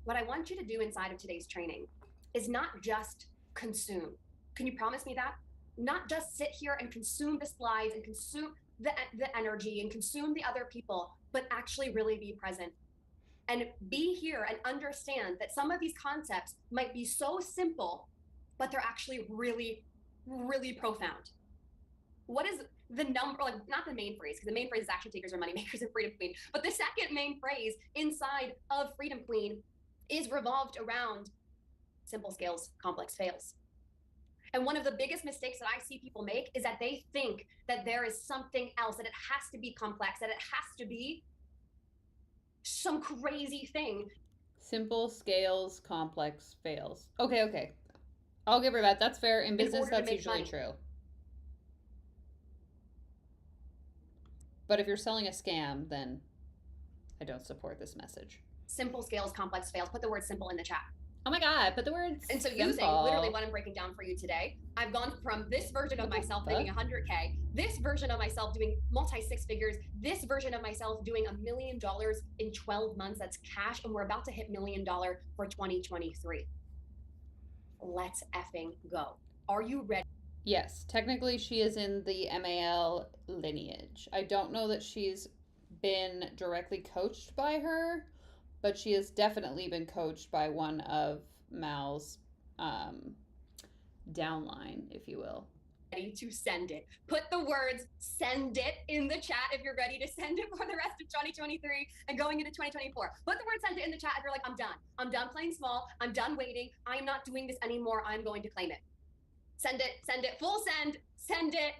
Speaker 4: What I want you to do inside of today's training is not just consume. Can you promise me that? Not just sit here and consume the slides and consume the energy and consume the other people, but actually really be present and be here and understand that some of these concepts might be so simple, but they're actually really, really profound. What is the number, like not the main phrase, because the main phrase is action takers are money makers and Freedom Queen, but the second main phrase inside of Freedom Queen is revolved around simple scales, complex fails. And one of the biggest mistakes that I see people make is that they think that there is something else, that it has to be complex, that it has to be some crazy thing.
Speaker 3: Simple scales, complex fails. Okay, okay. I'll give her that. That's fair. In business, that's usually true. But if you're selling a scam, then I don't support this message.
Speaker 4: Simple scales, complex fails. Put the word simple in the chat.
Speaker 3: Oh my God, put the words.
Speaker 4: And so
Speaker 3: simple.
Speaker 4: using literally what I'm breaking down for you today, I've gone from this version of myself making 100K, this version of myself doing multi-6 figures, this version of myself doing $1 million in 12 months. That's cash. And we're about to hit $1 million for 2023. Let's effing go. Are you ready?
Speaker 3: Yes, technically she is in the MAL lineage. I don't know that she's been directly coached by her, but she has definitely been coached by one of Mal's downline, if you will.
Speaker 4: Ready to send it. Put the words send it in the chat if you're ready to send it for the rest of 2023 and going into 2024. Put the word send it in the chat if you're like, I'm done. I'm done playing small. I'm done waiting. I'm not doing this anymore. I'm going to claim it. Send it, full send it, send it.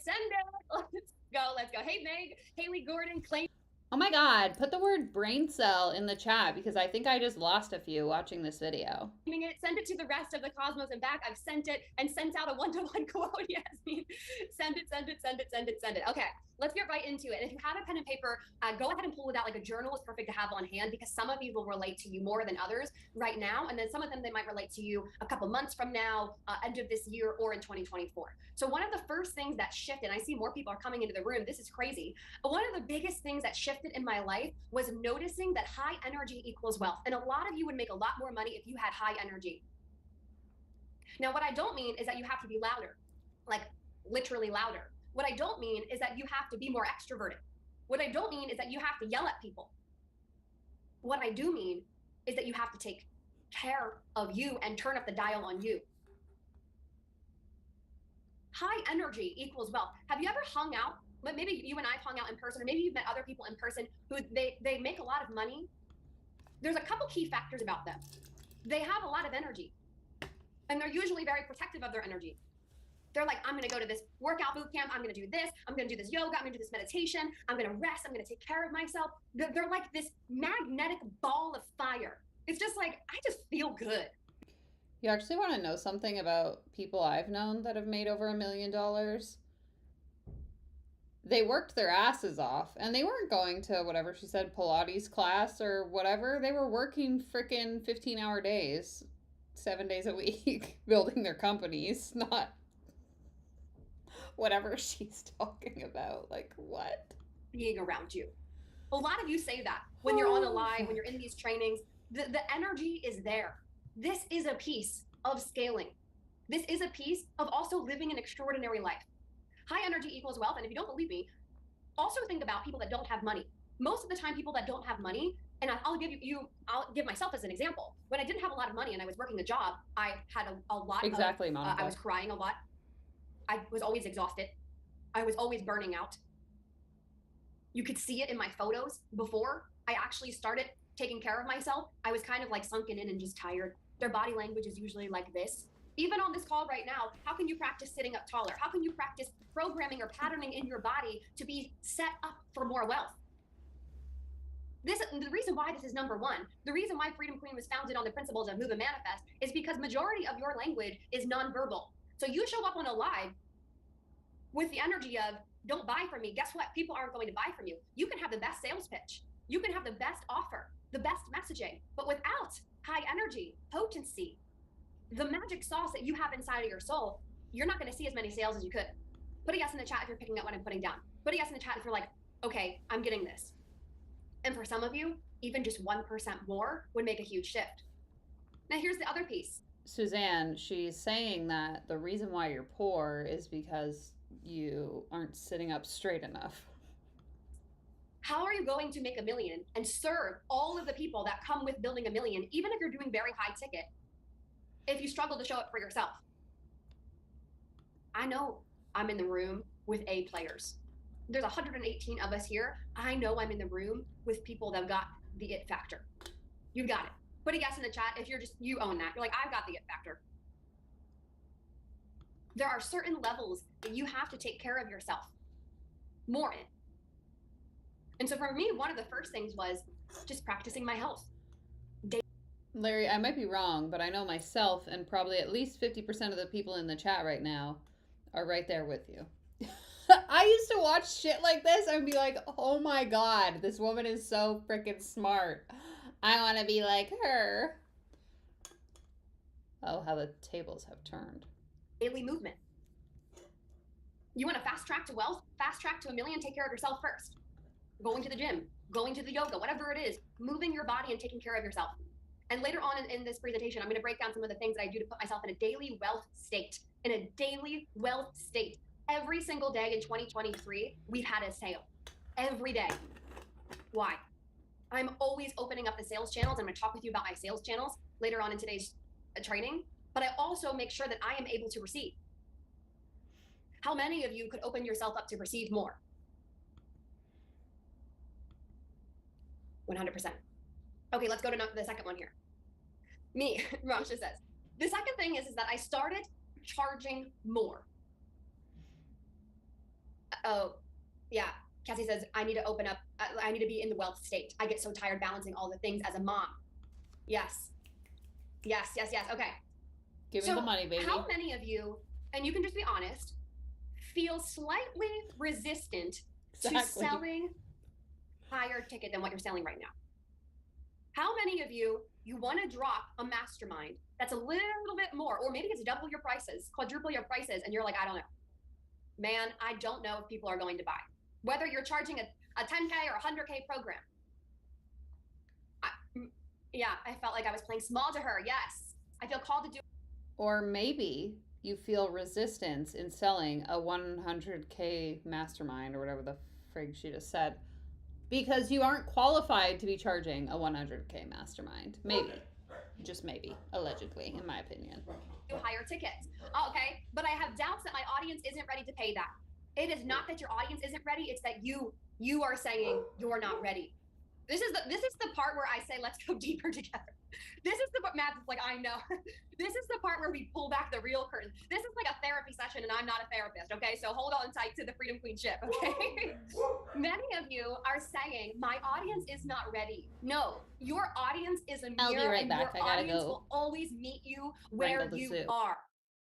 Speaker 4: Let's go. Hey, Meg, Haley Gordon, claim.
Speaker 3: Oh my god, put the word brain cell in the chat because I think I just lost a few watching this video.
Speaker 4: Send it to the rest of the cosmos and back. I've sent it and sent out a one-to-one quote. Yasmin, send it, send it, send it, send it, send it. Okay, let's get right into it. And if you have a pen and paper, go ahead and pull it out. Like a journal is perfect to have on hand because some of these will relate to you more than others right now, and then some of them they might relate to you a couple months from now, end of this year, or in 2024. So one of the first things that shifted, and I see more people are coming into the room. This is crazy. One of the biggest things that shifted in my life was noticing that high energy equals wealth. And a lot of you would make a lot more money if you had high energy. Now, what I don't mean is that you have to be louder, like literally louder. What I don't mean is that you have to be more extroverted. What I don't mean is that you have to yell at people. What I do mean is that you have to take care of you and turn up the dial on you. High energy equals wealth. Have you ever hung out? But maybe you and I've hung out in person, or maybe you've met other people in person who they make a lot of money. There's a couple key factors about them. They have a lot of energy, and they're usually very protective of their energy. They're like, I'm gonna go to this workout boot camp, I'm gonna do this, I'm gonna do this yoga, I'm gonna do this meditation, I'm gonna rest, I'm gonna take care of myself. They're like this magnetic ball of fire. It's just like, I just feel good.
Speaker 3: You actually want to know something about people I've known that have made over $1 million? They worked their asses off, and they weren't going to whatever she said, Pilates class or whatever. They were working freaking 15-hour days, 7 days a week, building their companies, not whatever she's talking about. Like, what?
Speaker 4: Being around you. A lot of you say that when you're on a live, when you're in these trainings, the energy is there. This is a piece of scaling. This is a piece of also living an extraordinary life. High energy equals wealth. And if you don't believe me, also think about people that don't have money. Most of the time, people that don't have money, and I'll give myself as an example. When I didn't have a lot of money and I was working a job, I had a lot
Speaker 3: Exactly,
Speaker 4: of,
Speaker 3: Monica.
Speaker 4: I was crying a lot. I was always exhausted. I was always burning out. You could see it in my photos before I actually started taking care of myself. I was kind of like sunken in and just tired. Their body language is usually like this. Even on this call right now, how can you practice sitting up taller? How can you practice programming or patterning in your body to be set up for more wealth? The reason why this is number one, the reason why Freedom Queen was founded on the principles of Move and Manifest is because majority of your language is nonverbal. So you show up on a live with the energy of, don't buy from me. Guess what? People aren't going to buy from you. You can have the best sales pitch. You can have the best offer, the best messaging, but without high energy, potency, the magic sauce that you have inside of your soul, you're not going to see as many sales as you could. Put a yes in the chat if you're picking up what I'm putting down. Put a yes in the chat if you're like, okay, I'm getting this. And for some of you, even just 1% more would make a huge shift. Now here's the other piece.
Speaker 3: Suzanne, she's saying that the reason why you're poor is because you aren't sitting up straight enough.
Speaker 4: How are you going to make $1 million and serve all of the people that come with building $1 million, even if you're doing very high ticket, if you struggle to show up for yourself? I know I'm in the room with A players. There's 118 of us here. I know I'm in the room with people that got the it factor. You got it. Put a yes in the chat if you own that. You're like, I've got the it factor. There are certain levels that you have to take care of yourself more in. And so for me, one of the first things was just practicing my health.
Speaker 3: Larry, I might be wrong, but I know myself and probably at least 50% of the people in the chat right now are right there with you. I used to watch shit like this and be like, oh my God, this woman is so freaking smart. I want to be like her. Oh, how the tables have turned.
Speaker 4: Daily movement. You want to fast track to wealth, fast track to $1 million, take care of yourself first. Going to the gym, going to the yoga, whatever it is, moving your body and taking care of yourself. And later on in this presentation, I'm going to break down some of the things that I do to put myself in a daily wealth state. In a daily wealth state. Every single day in 2023, we've had a sale. Every day. Why? I'm always opening up the sales channels. I'm going to talk with you about my sales channels later on in today's training. But I also make sure that I am able to receive. How many of you could open yourself up to receive more? 100%. Okay, let's go to the second one here. Me, Rasha says. The second thing is that I started charging more. Oh, yeah. Cassie says, I need to open up, I need to be in the wealth state. I get so tired balancing all the things as a mom. Yes. Yes, yes, yes. Okay.
Speaker 3: Give me the money, baby.
Speaker 4: How many of you, and you can just be honest, feel slightly resistant to selling higher ticket than what you're selling right now? How many of you want to drop a mastermind that's a little bit more, or maybe it's double your prices, quadruple your prices, and you're like, I don't know. Man, I don't know if people are going to buy. Whether you're charging a 10K or a 100K program. I felt like I was playing small to her. Yes. I feel called to do.
Speaker 3: Or maybe you feel resistance in selling a 100K mastermind or whatever the frig she just said because you aren't qualified to be charging a 100K mastermind. Maybe. Just maybe. Allegedly, in my opinion.
Speaker 4: Higher tickets. Oh, okay. But I have doubts that my audience isn't ready to pay that. It is not that your audience isn't ready. It's that you are saying you're not ready. This is the part where I say, let's go deeper together. This is the part, Matt's like, I know. This is the part where we pull back the real curtain. This is like a therapy session and I'm not a therapist, okay? So hold on tight to the Freedom Queen ship, okay? Many of you are saying, my audience is not ready. No, your audience is a mirror.
Speaker 3: I'll be right back.
Speaker 4: Your
Speaker 3: I gotta
Speaker 4: audience
Speaker 3: go.
Speaker 4: will always meet you where you are.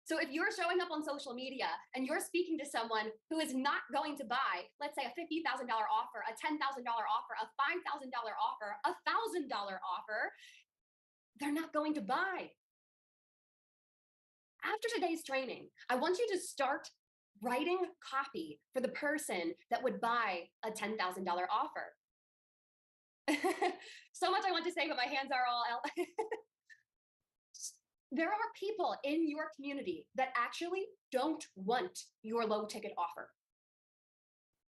Speaker 4: So if you're showing up on social media and you're speaking to someone who is not going to buy, let's say a $50,000 offer, a $10,000 offer, a $5,000 offer, a $1,000 offer, they're not going to buy. After today's training, I want you to start writing copy for the person that would buy a $10,000 offer. So much I want to say, but my hands are all out. There are people in your community that actually don't want your low ticket offer.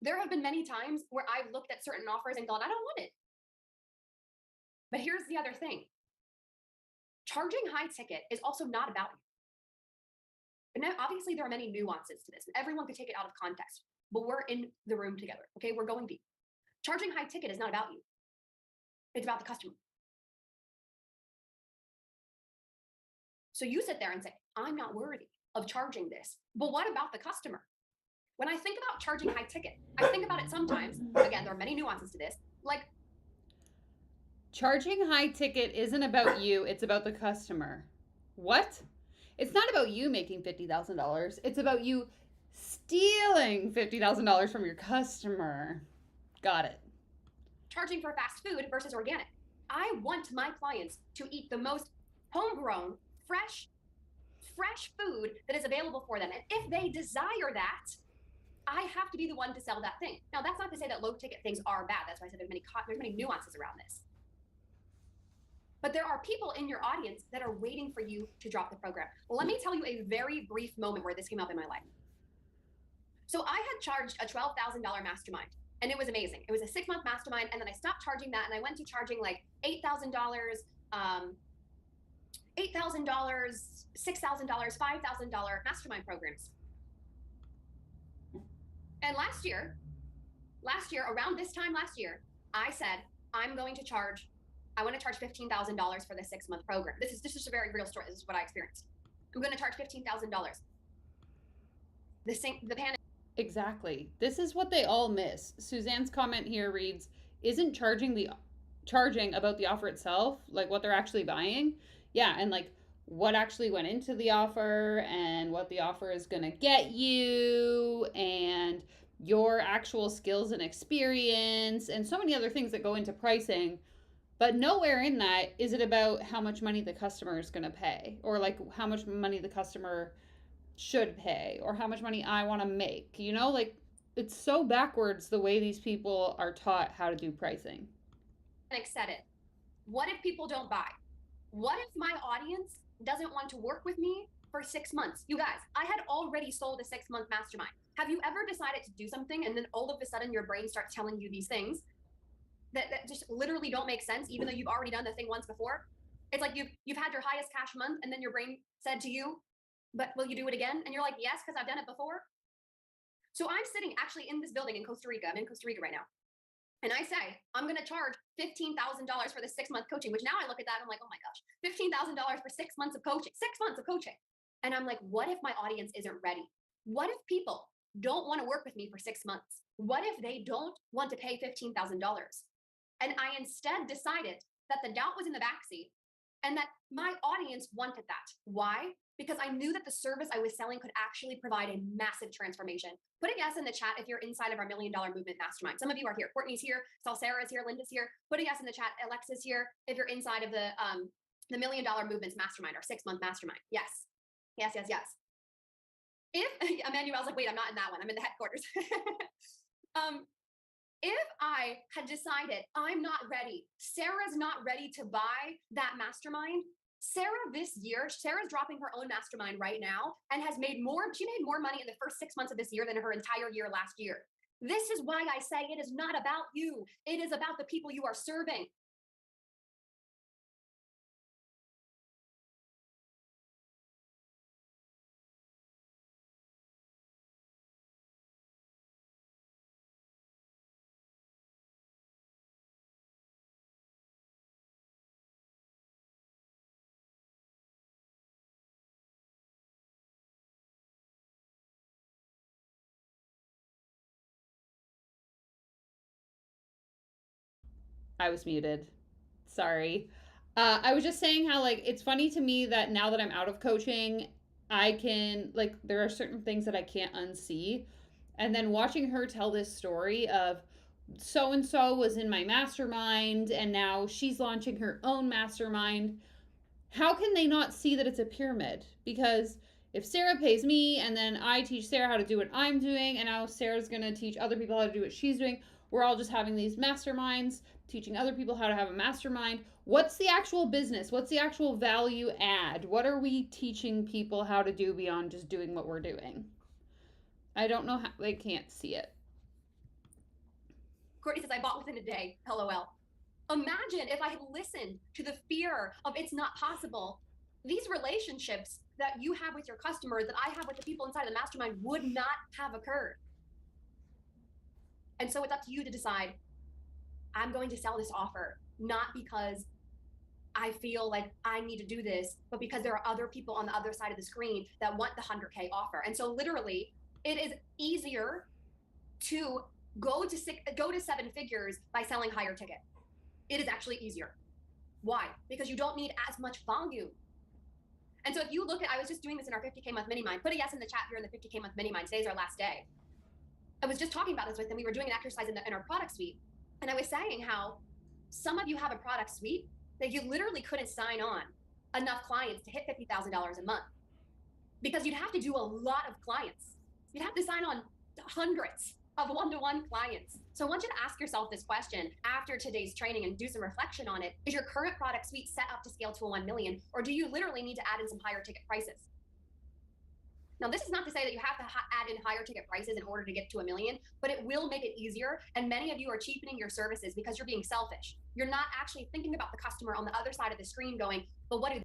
Speaker 4: There have been many times where I've looked at certain offers and gone, I don't want it. But here's the other thing. Charging high ticket is also not about you. And now, obviously, there are many nuances to this, and everyone could take it out of context, but we're in the room together, okay? We're going deep. Charging high ticket is not about you. It's about the customer. So you sit there and say, I'm not worthy of charging this. But what about the customer? When I think about charging high ticket, I think about it sometimes, again, there are many nuances to this, like
Speaker 3: charging high ticket isn't about you, it's about the customer. What? It's not about you making $50,000. It's about you stealing $50,000 from your customer. Got it.
Speaker 4: Charging for fast food versus organic. I want my clients to eat the most homegrown, fresh food that is available for them. And if they desire that, I have to be the one to sell that thing. Now, that's not to say that low ticket things are bad. That's why I said there's many nuances around this. But there are people in your audience that are waiting for you to drop the program. Well, let me tell you a very brief moment where this came up in my life. So I had charged a $12,000 mastermind, and it was amazing. It was a 6-month mastermind, and then I stopped charging that, and I went to charging like $8,000, $6,000, $5,000 mastermind programs. And last year, around this time last year, I said, I want to charge $15,000 for the 6-month program. This is a very real story. This is what I experienced. I'm going to charge $15,000. The panic.
Speaker 3: Exactly. This is what they all miss. Suzanne's comment here reads, isn't charging about the offer itself, like what they're actually buying? Yeah, and like what actually went into the offer and what the offer is going to get you and your actual skills and experience and so many other things that go into pricing. But nowhere in that is it about how much money the customer is going to pay or like how much money the customer should pay or how much money I want to make. You know, like it's so backwards the way these people are taught how to do pricing.
Speaker 4: Said it. What if people don't buy? What if my audience doesn't want to work with me for 6 months? You guys, I had already sold a 6-month mastermind. Have you ever decided to do something and then all of a sudden your brain starts telling you these things that just literally don't make sense, even though you've already done the thing once before? It's like you've had your highest cash month and then your brain said to you, but will you do it again? And you're like, yes, because I've done it before. So I'm sitting actually in this building in Costa Rica. I'm in Costa Rica right now. And I say, I'm going to charge $15,000 for the 6-month coaching, which now I look at that and I'm like, oh my gosh, $15,000 for 6 months of coaching, 6 months of coaching. And I'm like, what if my audience isn't ready? What if people don't want to work with me for 6 months? What if they don't want to pay $15,000? And I instead decided that the doubt was in the backseat and that my audience wanted that. Why? Because I knew that the service I was selling could actually provide a massive transformation. Put a yes in the chat if you're inside of our $1 Million Movement Mastermind. Some of you are here. Courtney's here. Saw Sarah's here. Linda's here. Put a yes in the chat. Alexa's here. If you're inside of the $1 Million Movements Mastermind, our 6-month mastermind. Yes. Yes, yes, yes. If Emmanuel's like, wait, I'm not in that one. I'm in the headquarters. If I had decided I'm not ready, Sarah's not ready to buy that mastermind. Sarah's dropping her own mastermind right now and she made more money in the first 6 months of this year than her entire year last year. This is why I say it is not about you. It is about the people you are serving.
Speaker 3: I was muted. Sorry. I was just saying how, like, it's funny to me that now that I'm out of coaching, I can, like, there are certain things that I can't unsee. And then watching her tell this story of so and so was in my mastermind and now she's launching her own mastermind. How can they not see that it's a pyramid? Because if Sarah pays me and then I teach Sarah how to do what I'm doing, and now Sarah's going to teach other people how to do what she's doing, we're all just having these masterminds, teaching other people how to have a mastermind. What's the actual business? What's the actual value add? What are we teaching people how to do beyond just doing what we're doing? I don't know how, they can't see it.
Speaker 4: Courtney says, I bought within a day. LOL. Imagine if I had listened to the fear of it's not possible. These relationships that you have with your customers, that I have with the people inside of the mastermind, would not have occurred. And so it's up to you to decide, I'm going to sell this offer, not because I feel like I need to do this, but because there are other people on the other side of the screen that want the 100K offer. And so literally, it is easier to go to 7 figures by selling higher ticket. It is actually easier. Why? Because you don't need as much volume. And so if you look at, I was just doing this in our 50K month mini mind. Put a yes in the chat if you're in the 50K month mini mind. Today's our last day. I was just talking about this with them. We were doing an exercise in our product suite. And I was saying how some of you have a product suite that you literally couldn't sign on enough clients to hit $50,000 a month, because you'd have to do a lot of clients. You'd have to sign on hundreds of one-to-one clients. So I want you to ask yourself this question after today's training and do some reflection on it. Is your current product suite set up to scale to a 1 million, or do you literally need to add in some higher ticket prices? Now, this is not to say that you have to add in higher ticket prices in order to get to 1 million, but it will make it easier. And many of you are cheapening your services because you're being selfish. You're not actually thinking about the customer on the other side of the screen going, but what do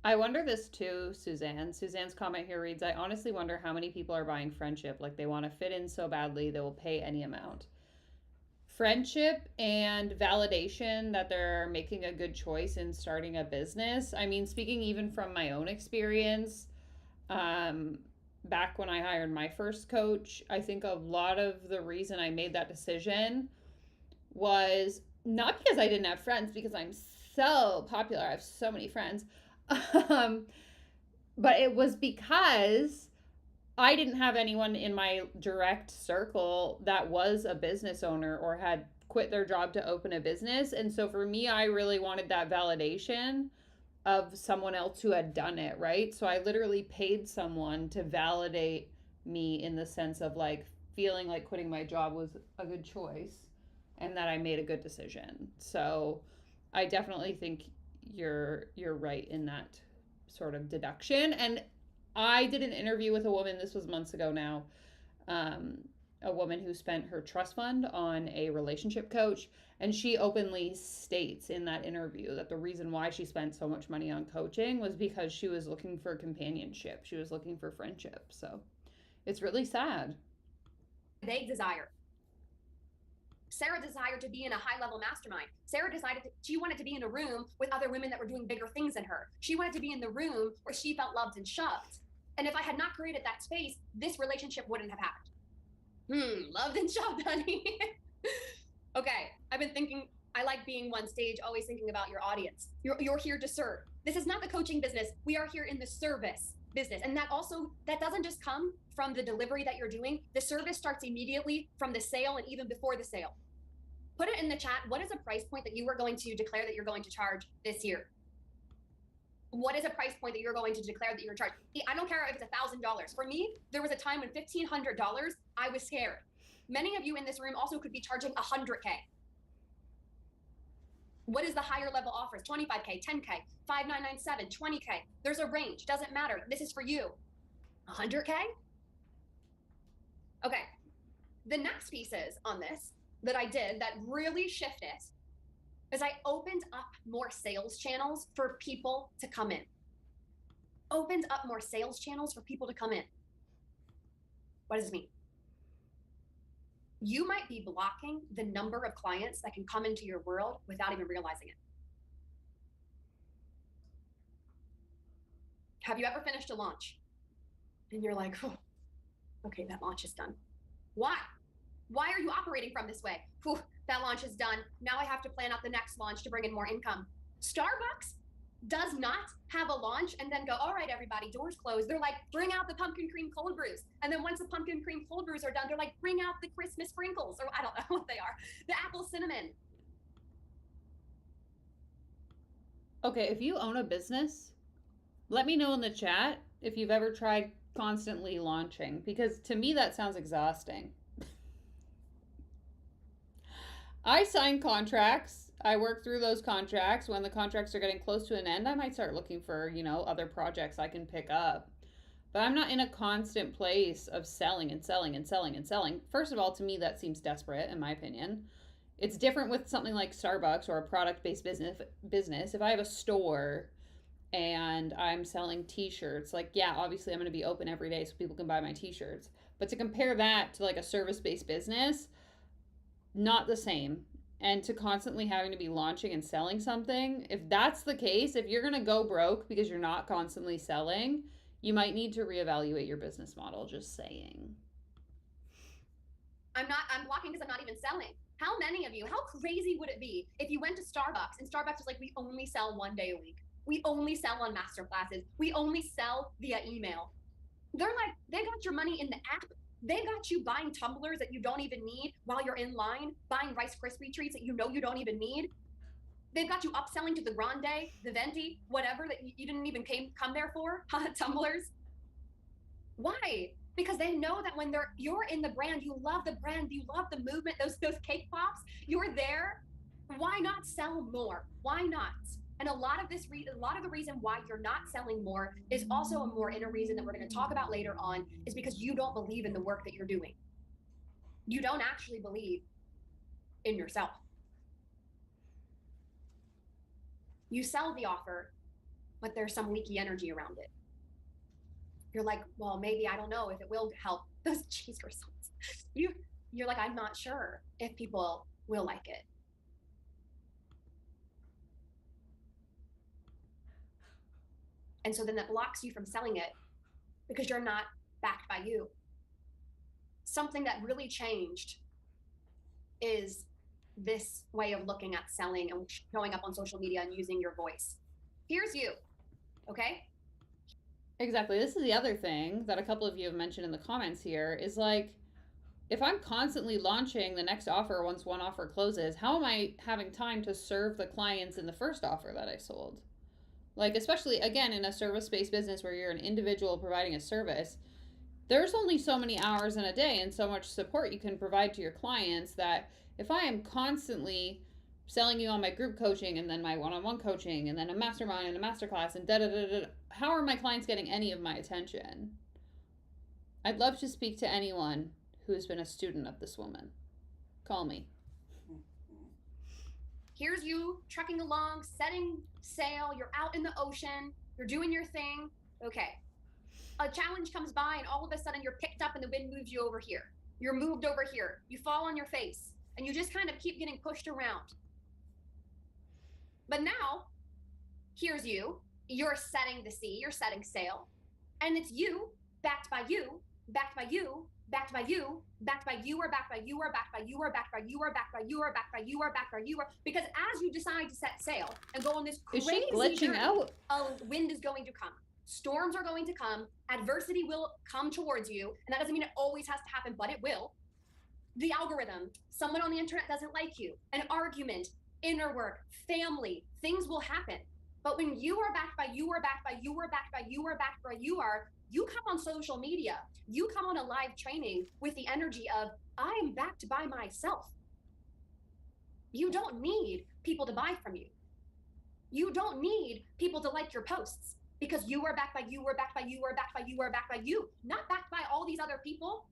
Speaker 3: I wonder this too, Suzanne. Suzanne's comment here reads, I honestly wonder how many people are buying friendship. Like, they want to fit in so badly, they will pay any amount. Friendship and validation that they're making a good choice in starting a business. I mean, speaking even from my own experience, back when I hired my first coach, I think a lot of the reason I made that decision was not because I didn't have friends, because I'm so popular. I have so many friends. But it was because I didn't have anyone in my direct circle that was a business owner or had quit their job to open a business. And so for me, I really wanted that validation of someone else who had done it, right? So I literally paid someone to validate me in the sense of like feeling like quitting my job was a good choice and that I made a good decision. So I definitely think you're right in that sort of deduction. And I did an interview with a woman, this was months ago now, a woman who spent her trust fund on a relationship coach. And she openly states in that interview that the reason why she spent so much money on coaching was because she was looking for companionship. She was looking for friendship. So it's really sad.
Speaker 4: they desire? Sarah desired to be in a high-level mastermind. Sarah decided she wanted to be in a room with other women that were doing bigger things than her. She wanted to be in the room where she felt loved and shoved. And if I had not created that space, this relationship wouldn't have happened. Loved and shoved, honey. Okay, I've been thinking, I like being one stage, always thinking about your audience. You're here to serve. This is not the coaching business. We are here in the service business. And that doesn't just come from the delivery that you're doing. The service starts immediately from the sale and even before the sale. Put it in the chat. What is a price point that you are going to declare that you're going to charge this year? What is a price point that you're going to declare that you're charging? I don't care if it's $1,000. For me, there was a time when $1,500, I was scared. Many of you in this room also could be charging $100K. What is the higher level offers? 25K, 10K, 5,997, 20K. There's a range, doesn't matter. This is for you. 100K? Okay, the next pieces on this that I did that really shifted is I opened up more sales channels for people to come in. Opened up more sales channels for people to come in. What does this mean? You might be blocking the number of clients that can come into your world without even realizing it. Have you ever finished a launch and you're like, oh, okay, that launch is done. Why? Why are you operating from this way? Whew, that launch is done. Now I have to plan out the next launch to bring in more income. Starbucks does not have a launch and then go, all right, everybody, doors closed. They're like, bring out the pumpkin cream cold brews. And then once the pumpkin cream cold brews are done, they're like, bring out the Christmas sprinkles, or I don't know what they are. The apple cinnamon.
Speaker 3: Okay, if you own a business, let me know in the chat if you've ever tried constantly launching, because to me that sounds exhausting. I sign contracts. I work through those contracts. When the contracts are getting close to an end, I might start looking for, other projects I can pick up. But I'm not in a constant place of selling and selling and selling and selling. First of all, to me, that seems desperate, in my opinion. It's different with something like Starbucks or a product-based business. If I have a store and I'm selling t-shirts, like, yeah, obviously I'm going to be open every day so people can buy my t-shirts. But to compare that to like a service-based business, not the same. And to constantly having to be launching and selling something, if that's the case, if you're going to go broke because you're not constantly selling, you might need to reevaluate your business model, just saying.
Speaker 4: I'm blocking because I'm not even selling. How many of you, how crazy would it be if you went to Starbucks and Starbucks was like, we only sell 1 day a week. We only sell on master classes. We only sell via email. They're like, they got your money in the app. They got you buying tumblers that you don't even need while you're in line, buying Rice Krispie treats that you know you don't even need. They've got you upselling to the Grande, the Venti, whatever that you didn't even come there for, tumblers. Why? Because they know that when you're in the brand, you love the brand, you love the movement, those cake pops, you're there. Why not sell more? Why not? And a lot of the reason why you're not selling more is also a more inner reason that we're going to talk about later on, is because you don't believe in the work that you're doing. You don't actually believe in yourself. You sell the offer, but there's some leaky energy around it. You're like, well, maybe, I don't know if it will help those cheese croissants. You're like, I'm not sure if people will like it. And so then that blocks you from selling it because you're not backed by you. Something that really changed is this way of looking at selling and showing up on social media and using your voice. Here's you, okay?
Speaker 3: Exactly. This is the other thing that a couple of you have mentioned in the comments here is like, if I'm constantly launching the next offer once one offer closes, how am I having time to serve the clients in the first offer that I sold? Like, especially, again, in a service-based business where you're an individual providing a service, there's only so many hours in a day and so much support you can provide to your clients that if I am constantly selling you on my group coaching and then my one-on-one coaching and then a mastermind and a masterclass and da-da-da-da, how are my clients getting any of my attention? I'd love to speak to anyone who's been a student of this woman. Call me.
Speaker 4: Here's you trekking along, setting sail, you're out in the ocean, you're doing your thing. Okay. A challenge comes by and all of a sudden you're picked up and the wind moves you over here. You're moved over here. You fall on your face and you just kind of keep getting pushed around. But now, here's you. You're setting the sea, you're setting sail. And it's you, backed by you, backed by you, backed by you, backed by you, or backed by you, or backed by you, or backed by you, or backed by you, or backed by you, or backed by you, because as you decide to set sail and go on this
Speaker 3: Is
Speaker 4: crazy
Speaker 3: she glitching
Speaker 4: journey,
Speaker 3: out?
Speaker 4: wind is going to come. Storms are going to come. Adversity will come towards you. And that doesn't mean it always has to happen, but it will. The algorithm, someone on the internet doesn't like you, an argument, inner work, family, things will happen. But when you are backed by you, are backed by you, are backed by you, are backed by you are, you come on social media, you come on a live training with the energy of, I am backed by myself. You don't need people to buy from you. You don't need people to like your posts because you are backed by you, are backed by you, are backed by you, are backed by you, not backed by all these other people.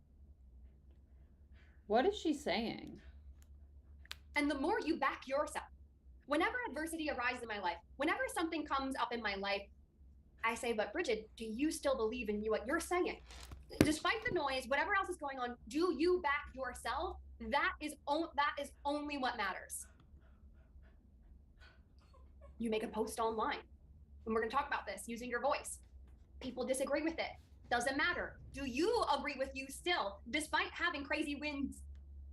Speaker 3: What is she saying?
Speaker 4: And the more you back yourself, whenever adversity arises in my life, whenever something comes up in my life, I say, but Bridget, do you still believe in what you're saying? Despite the noise, whatever else is going on, do you back yourself? That is only what matters. You make a post online, and we're going to talk about this using your voice. People disagree with it. Doesn't matter. Do you agree with you still, despite having crazy winds?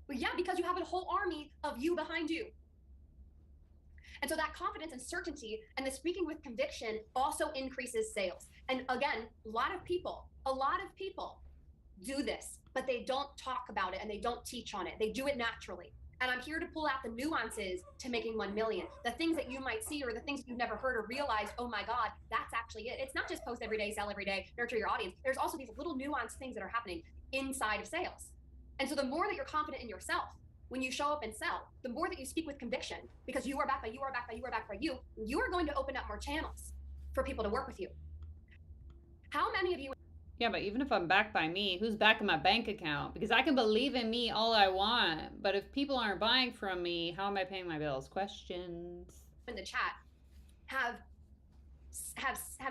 Speaker 4: Well, yeah, because you have a whole army of you behind you. And so that confidence and certainty and the speaking with conviction also increases sales. And again, a lot of people do this, but they don't talk about it and they don't teach on it. They do it naturally. And I'm here to pull out the nuances to making 1 million. The things that you might see or the things that you've never heard or realized, oh my God, that's actually it. It's not just post every day, sell every day, nurture your audience. There's also these little nuanced things that are happening inside of sales. And so the more that you're confident in yourself, when you show up and sell, the more that you speak with conviction, because you are backed by you, are backed by you, are backed by you are going to open up more channels for people to work with you. How many of you...
Speaker 3: Yeah, but even if I'm backed by me, who's backing my bank account? Because I can believe in me all I want, but if people aren't buying from me, how am I paying my bills? Questions.
Speaker 4: In the chat have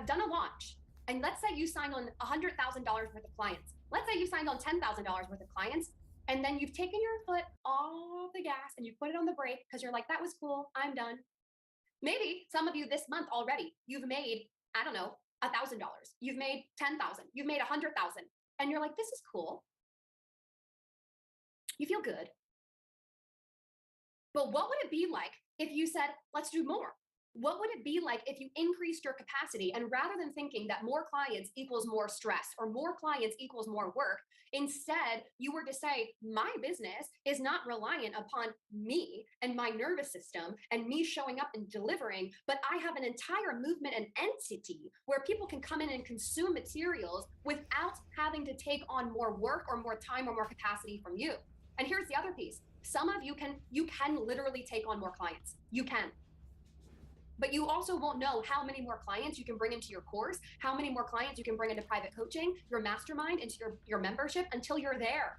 Speaker 4: done a launch, and let's say you signed on $100,000 worth of clients. Let's say you signed on $10,000 worth of clients, and then you've taken your foot off the gas and you've put it on the brake because you're like, that was cool, I'm done. Maybe some of you this month already, you've made, I don't know, $1,000. You've made 10,000. You've made 100,000. And you're like, this is cool. You feel good. But what would it be like if you said, let's do more? What would it be like if you increased your capacity and rather than thinking that more clients equals more stress or more clients equals more work, instead you were to say, my business is not reliant upon me and my nervous system and me showing up and delivering, but I have an entire movement and entity where people can come in and consume materials without having to take on more work or more time or more capacity from you. And here's the other piece. Some of you can literally take on more clients. You can. But you also won't know how many more clients you can bring into your course, how many more clients you can bring into private coaching, your mastermind, into your membership until you're there.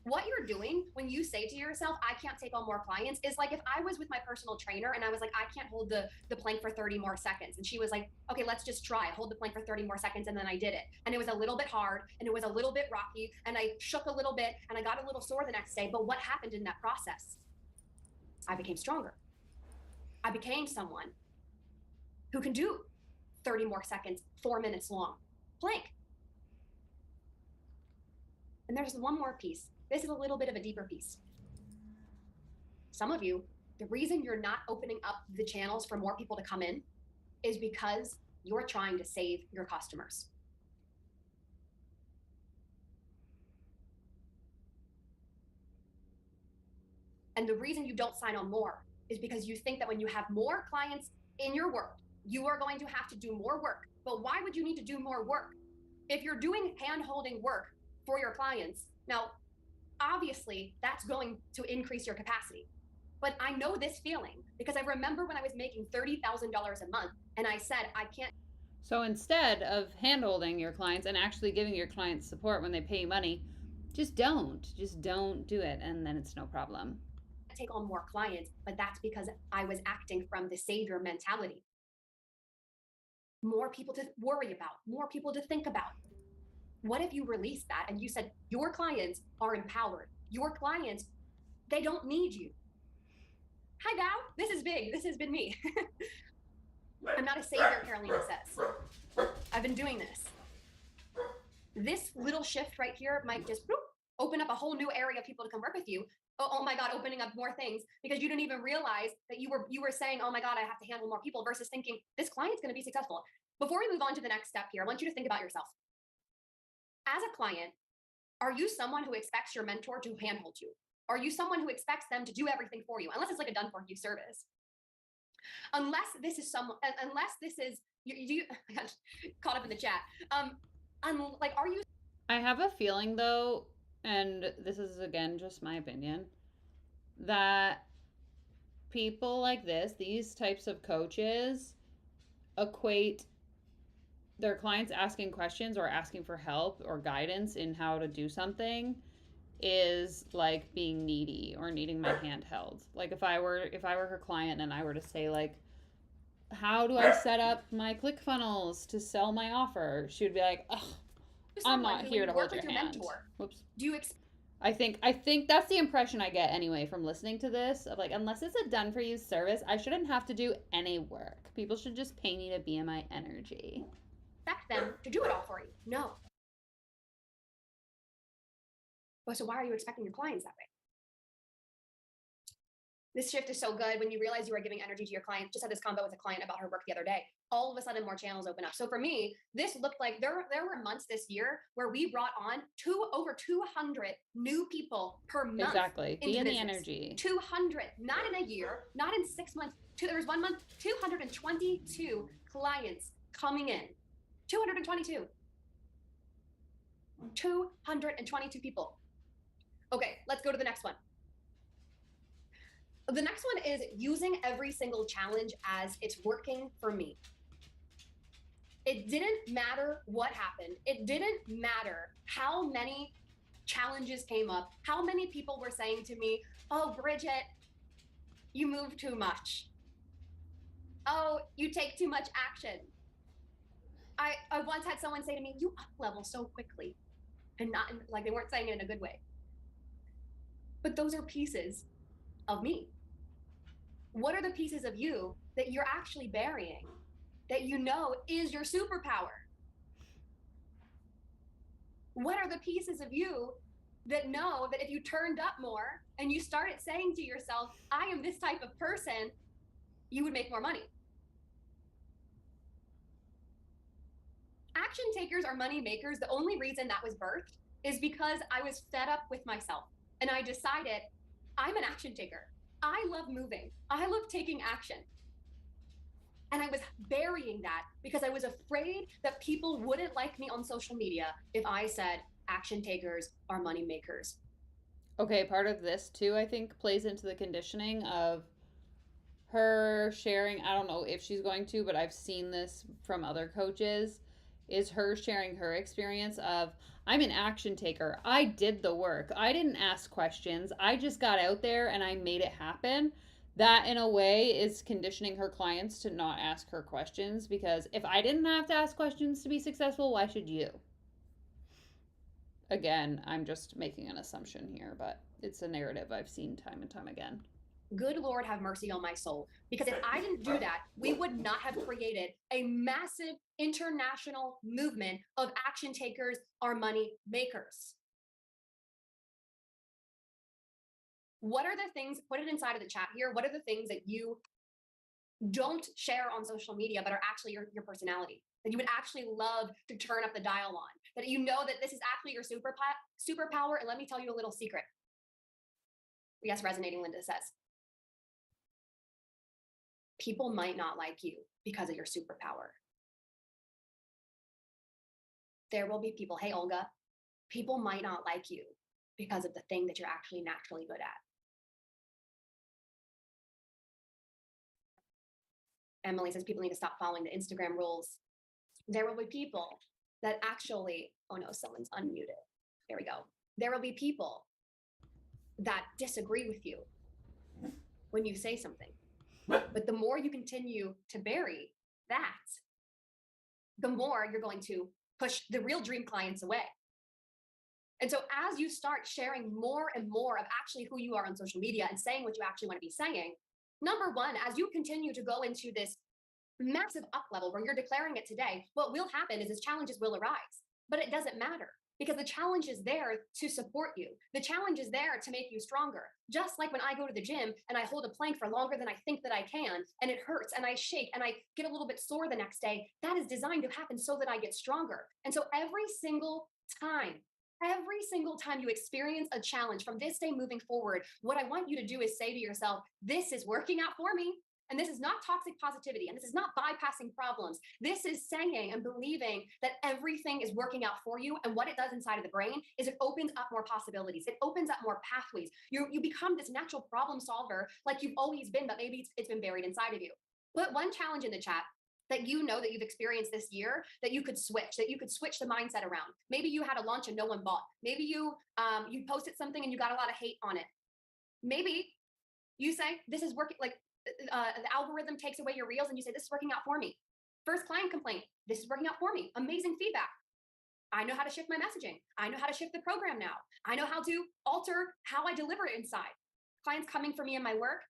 Speaker 4: What you're doing when you say to yourself, I can't take on more clients, is like if I was with my personal trainer and I was like, I can't hold the plank for 30 more seconds. And she was like, okay, let's just try it. Hold the plank for 30 more seconds. And then I did it. And it was a little bit hard and it was a little bit rocky and I shook a little bit and I got a little sore the next day. But what happened in that process? I became stronger. I became someone who can do 30 more seconds, 4 minutes long, plank. And there's one more piece. This is a little bit of a deeper piece. Some of you, the reason you're not opening up the channels for more people to come in is because you're trying to save your customers. And the reason you don't sign on more is because you think that when you have more clients in your world, you are going to have to do more work. But why would you need to do more work? If you're doing hand-holding work for your clients, now, obviously, that's going to increase your capacity. But I know this feeling because I remember when I was making $30,000 a month and I said, I can't.
Speaker 3: So instead of hand-holding your clients and actually giving your clients support when they pay you money, just don't do it, and then it's no problem.
Speaker 4: Take on more clients, but that's because I was acting from the savior mentality. More people to worry about, more people to think about. What if you released that and you said, your clients are empowered. Your clients, they don't need you. Hi, Val. This is big. This has been me. I'm not a savior, Carolina says. I've been doing this. This little shift right here might just open up a whole new area of people to come work with you. Oh my God, opening up more things because you didn't even realize that you were saying, oh my God, I have to handle more people versus thinking this client's going to be successful. Before we move on to the next step here, I want you to think about yourself. As a client, are you someone who expects your mentor to handhold you? Are you someone who expects them to do everything for you? Unless it's like a done for you service. Unless this is you caught up in the chat. Like, are you?
Speaker 3: I have a feeling though, and this is again just my opinion, that people like this, these types of coaches, equate their clients asking questions or asking for help or guidance in how to do something is like being needy or needing my hand held. Like if I were her client and I were to say like, how do I set up my ClickFunnels to sell my offer? She would be like, oh, I'm not here to hold your hand. Whoops.
Speaker 4: Do you
Speaker 3: I think that's the impression I get anyway from listening to this of like, unless it's a done for you service, I shouldn't have to do any work. People should just pay me to be in my energy.
Speaker 4: expect them to do it all for you? No. Well, so why are you expecting your clients that way? This shift is so good when you realize you are giving energy to your client. Just had this combo with a client about her work the other day. All of a sudden, more channels open up. So for me, this looked like there were months this year where we brought on over 200 new people per month.
Speaker 3: Exactly. Be in the energy.
Speaker 4: 200, not in a year, not in 6 months. There was 1 month, 222 clients coming in. 222. 222 people. Okay, let's go to the next one. The next one is using every single challenge as it's working for me. It didn't matter what happened. It didn't matter how many challenges came up, how many people were saying to me, oh, Bridget, you move too much. Oh, you take too much action. I once had someone say to me, you up level so quickly. And not like they weren't saying it in a good way. But those are pieces of me. What are the pieces of you that you're actually burying, that you know is your superpower? What are the pieces of you that know that if you turned up more and you started saying to yourself, I am this type of person, you would make more money? Action takers are money makers. The only reason that was birthed is because I was fed up with myself and I decided I'm an action taker. I love moving. I love taking action. And I was burying that because I was afraid that people wouldn't like me on social media if I said action takers are money makers.
Speaker 3: Okay, part of this too, I think, plays into the conditioning of her sharing. I don't know if she's going to, but I've seen this from other coaches, is her sharing her experience of, I'm an action taker. I did the work. I didn't ask questions. I just got out there and I made it happen. That in a way is conditioning her clients to not ask her questions, because if I didn't have to ask questions to be successful, why should you? Again, I'm just making an assumption here, but it's a narrative I've seen time and time again.
Speaker 4: Good Lord, have mercy on my soul. Because if I didn't do that, we would not have created a massive international movement of action takers are money makers. What are the things, put it inside of the chat here, what are the things that you don't share on social media but are actually your personality, that you would actually love to turn up the dial on, that you know that this is actually your superpower? And let me tell you a little secret. Yes, resonating, Linda says. People might not like you because of your superpower. There will be people, hey, Olga, people might not like you because of the thing that you're actually naturally good at. Emily says people need to stop following the Instagram rules. There will be people that actually, oh no, someone's unmuted. There we go. There will be people that disagree with you when you say something. But the more you continue to bury that, the more you're going to push the real dream clients away. And so as you start sharing more and more of actually who you are on social media and saying what you actually want to be saying, number one, as you continue to go into this massive up level where you're declaring it today, what will happen is challenges will arise, but it doesn't matter because the challenge is there to support you. The challenge is there to make you stronger. Just like when I go to the gym and I hold a plank for longer than I think that I can, and it hurts and I shake and I get a little bit sore the next day, that is designed to happen so that I get stronger. And so every single time you experience a challenge from this day moving forward, what I want you to do is say to yourself, this is working out for me. And this is not toxic positivity, and this is not bypassing problems. This is saying and believing that everything is working out for you. And what it does inside of the brain is it opens up more possibilities. It opens up more pathways. You become this natural problem solver like you've always been, but maybe it's been buried inside of you. Put one challenge in the chat that you know that you've experienced this year that you could switch the mindset around. Maybe you had a launch and no one bought. Maybe you posted something and you got a lot of hate on it. Maybe you say, this is working, like the algorithm takes away your reels and you say, this is working out for me. First client complaint, this is working out for me. Amazing feedback. I know how to shift my messaging. I know how to shift the program now. I know how to alter how I deliver it inside. Clients coming for me in my work.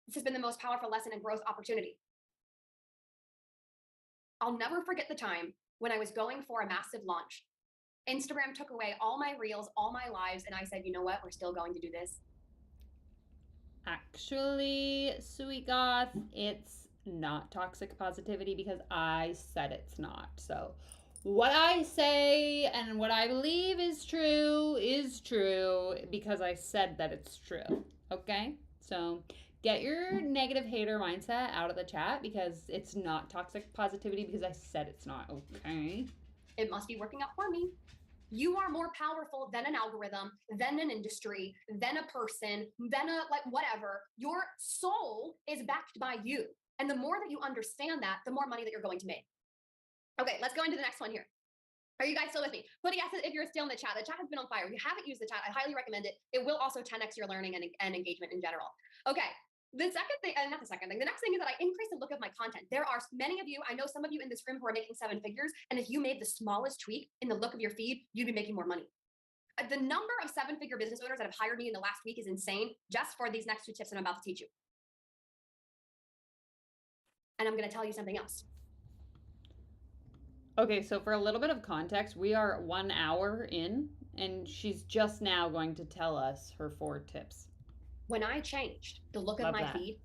Speaker 4: This has been the most powerful lesson and growth opportunity. I'll never forget the time when I was going for a massive launch. Instagram took away all my reels, all my lives, and I said, you know what? We're still going to do this.
Speaker 3: Actually, Sweet Goth, it's not toxic positivity because I said it's not. So what I say and what I believe is true because I said that it's true. Okay? So get your negative hater mindset out of the chat because it's not toxic positivity because I said it's not. Okay?
Speaker 4: It must be working out for me. You are more powerful than an algorithm, than an industry, than a person, than a whatever. Your soul is backed by you. And the more that you understand that, the more money that you're going to make. Okay, let's go into the next one here. Are you guys still with me? Put a yes if you're still in the chat. The chat has been on fire. If you haven't used the chat, I highly recommend it. It will also 10x your learning and engagement in general. Okay. The next thing is that I increase the look of my content. There are many of you, I know some of you in this room who are making 7 figures, and if you made the smallest tweak in the look of your feed, you'd be making more money. The number of 7-figure business owners that have hired me in the last week is insane, just for these next 2 tips I'm about to teach you. And I'm going to tell you something else.
Speaker 3: Okay, so for a little bit of context, we are 1 hour in, and she's just now going to tell us her 4 tips.
Speaker 4: When I changed the look of my feed,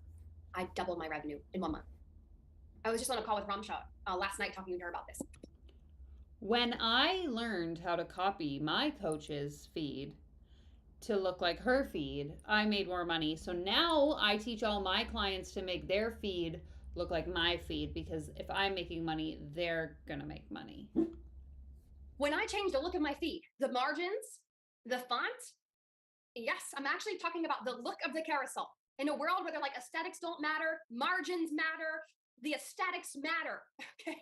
Speaker 4: I doubled my revenue in 1 month. I was just on a call with Ramsha last night talking to her about this.
Speaker 3: When I learned how to copy my coach's feed to look like her feed, I made more money. So now I teach all my clients to make their feed look like my feed because if I'm making money, they're gonna make money.
Speaker 4: When I changed the look of my feed, the margins, the font, yes, I'm actually talking about the look of the carousel. In a world where they're like aesthetics don't matter, margins matter, the aesthetics matter. Okay.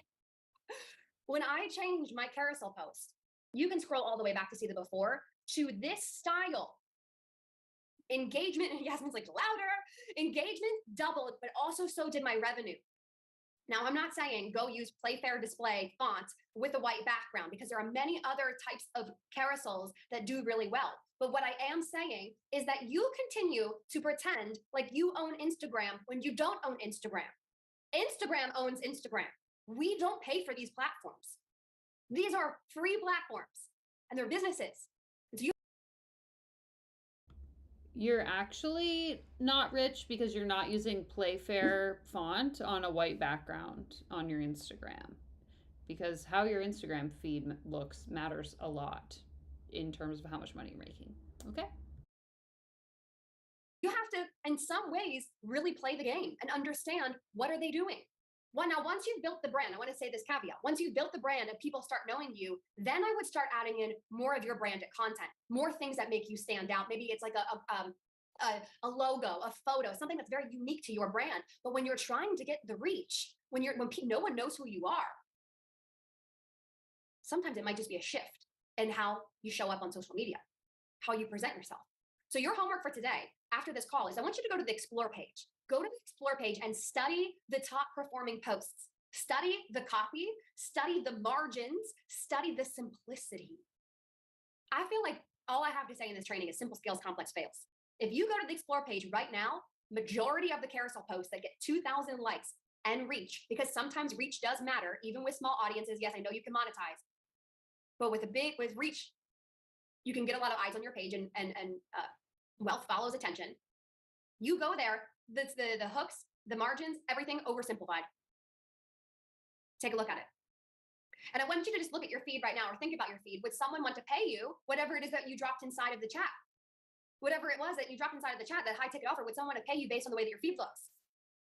Speaker 4: When I changed my carousel post, you can scroll all the way back to see the before, to this style. Engagement, Yasmin's like louder, engagement doubled, but also so did my revenue. Now, I'm not saying go use Playfair display font with a white background because there are many other types of carousels that do really well. But what I am saying is that you continue to pretend like you own Instagram when you don't own Instagram. Instagram owns Instagram. We don't pay for these platforms. These are free platforms and they're businesses.
Speaker 3: You're actually not rich because you're not using Playfair font on a white background on your Instagram. Because how your Instagram feed looks matters a lot in terms of how much money you're making. Okay?
Speaker 4: You have to, in some ways, really play the game and understand what are they doing. Well, now, once you've built the brand, I want to say this caveat. Once you've built the brand and people start knowing you, then I would start adding in more of your branded content, more things that make you stand out. Maybe it's like a logo, a photo, something that's very unique to your brand. But when you're trying to get the reach, when no one knows who you are, sometimes it might just be a shift in how you show up on social media, how you present yourself. So your homework for today, after this call, is I want you to go to the Explore page. Go to the Explore page and study the top performing posts. Study the copy, study the margins, study the simplicity. I feel like all I have to say in this training is simple scales, complex fails. If you go to the Explore page right now, majority of the carousel posts that get 2,000 likes and reach, because sometimes reach does matter, even with small audiences. Yes, I know you can monetize, but with reach, you can get a lot of eyes on your page, and wealth follows attention. You go there, the hooks, the margins, everything oversimplified. Take a look at it. And I want you to just look at your feed right now, or think about your feed. Would someone want to pay you whatever it is that you dropped inside of the chat? Whatever it was that you dropped inside of the chat, that high ticket offer, would someone want to pay you based on the way that your feed looks?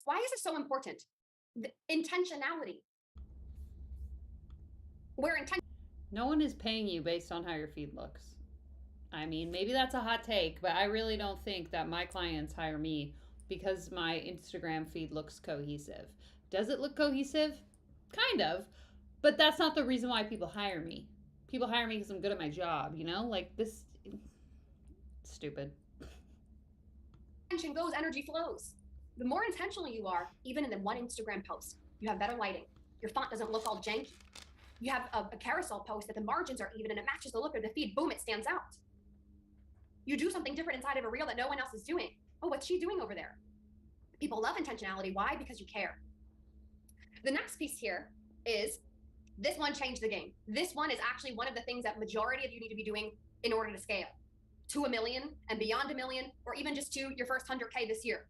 Speaker 4: Why is it so important? The intentionality.
Speaker 3: No one is paying you based on how your feed looks. I mean, maybe that's a hot take, but I really don't think that my clients hire me because my Instagram feed looks cohesive. Does it look cohesive? Kind of. But that's not the reason why people hire me. People hire me because I'm good at my job, you know? Like, this... Stupid.
Speaker 4: Attention goes, energy flows. The more intentional you are, even in the one Instagram post, you have better lighting. Your font doesn't look all janky. You have a carousel post that the margins are even and it matches the look of the feed. Boom, it stands out. You do something different inside of a reel that no one else is doing. Oh, what's she doing over there? People love intentionality. Why? Because you care. The next piece here is, this one changed the game. This one is actually one of the things that majority of you need to be doing in order to scale to 1 million and beyond 1 million, or even just to your first 100K this year.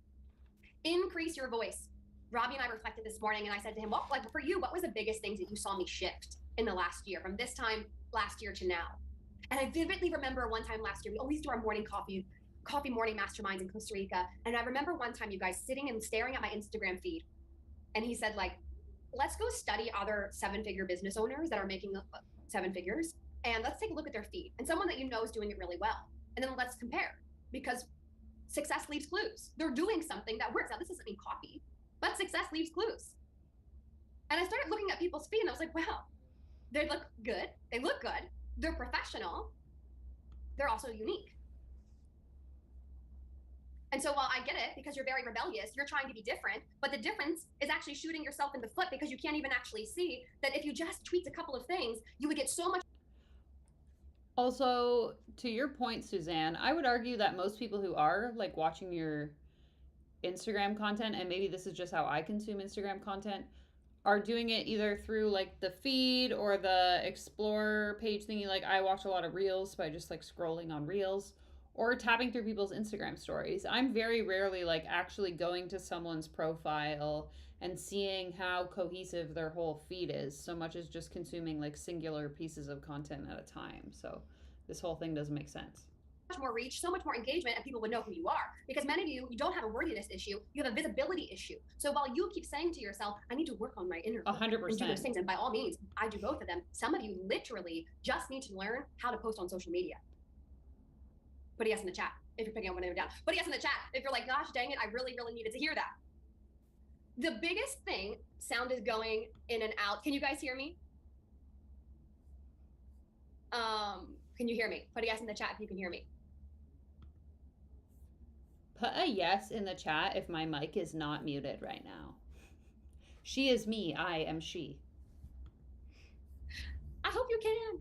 Speaker 4: Increase your voice. Robbie and I reflected this morning, and I said to him, "What, like for you, what was the biggest things that you saw me shift in the last year, from this time last year to now?" And I vividly remember one time last year, we always do our morning coffee morning masterminds in Costa Rica. And I remember one time you guys sitting and staring at my Instagram feed. And he said, like, let's go study other 7-figure business owners that are making 7 figures. And let's take a look at their feed. And someone that you know is doing it really well. And then let's compare, because success leaves clues. They're doing something that works. Now, this doesn't mean copy, but success leaves clues. And I started looking at people's feed and I was like, wow, they look good. They look good. They're professional. They're also unique. And so while I get it, because you're very rebellious, you're trying to be different, but the difference is actually shooting yourself in the foot, because you can't even actually see that if you just tweaked a couple of things, you would get so much.
Speaker 3: Also, to your point, Suzanne, I would argue that most people who are like watching your Instagram content, and maybe this is just how I consume Instagram content, are doing it either through like the feed or the explore page thingy. Like, I watch a lot of reels by just like scrolling on reels, or tapping through people's Instagram stories. I'm very rarely like actually going to someone's profile and seeing how cohesive their whole feed is, so much as just consuming like singular pieces of content at a time. So this whole thing doesn't make sense.
Speaker 4: Much more reach, so much more engagement, and people would know who you are. Because many of you don't have a worthiness issue, you have a visibility issue. So while you keep saying to yourself, I need to work on my inner
Speaker 3: 100%.
Speaker 4: and do those things, and by all means, I do both of them. Some of you literally just need to learn how to post on social media. Put a yes in the chat if you're picking up one of them down. Put a yes in the chat if you're like, gosh dang it, I really, really needed to hear that. The biggest thing, sound is going in and out. Can you guys hear me? Can you hear me? Put a yes in the chat if you can hear me.
Speaker 3: Put a yes in the chat if my mic is not muted right now. She is me, I am she.
Speaker 4: I hope you can.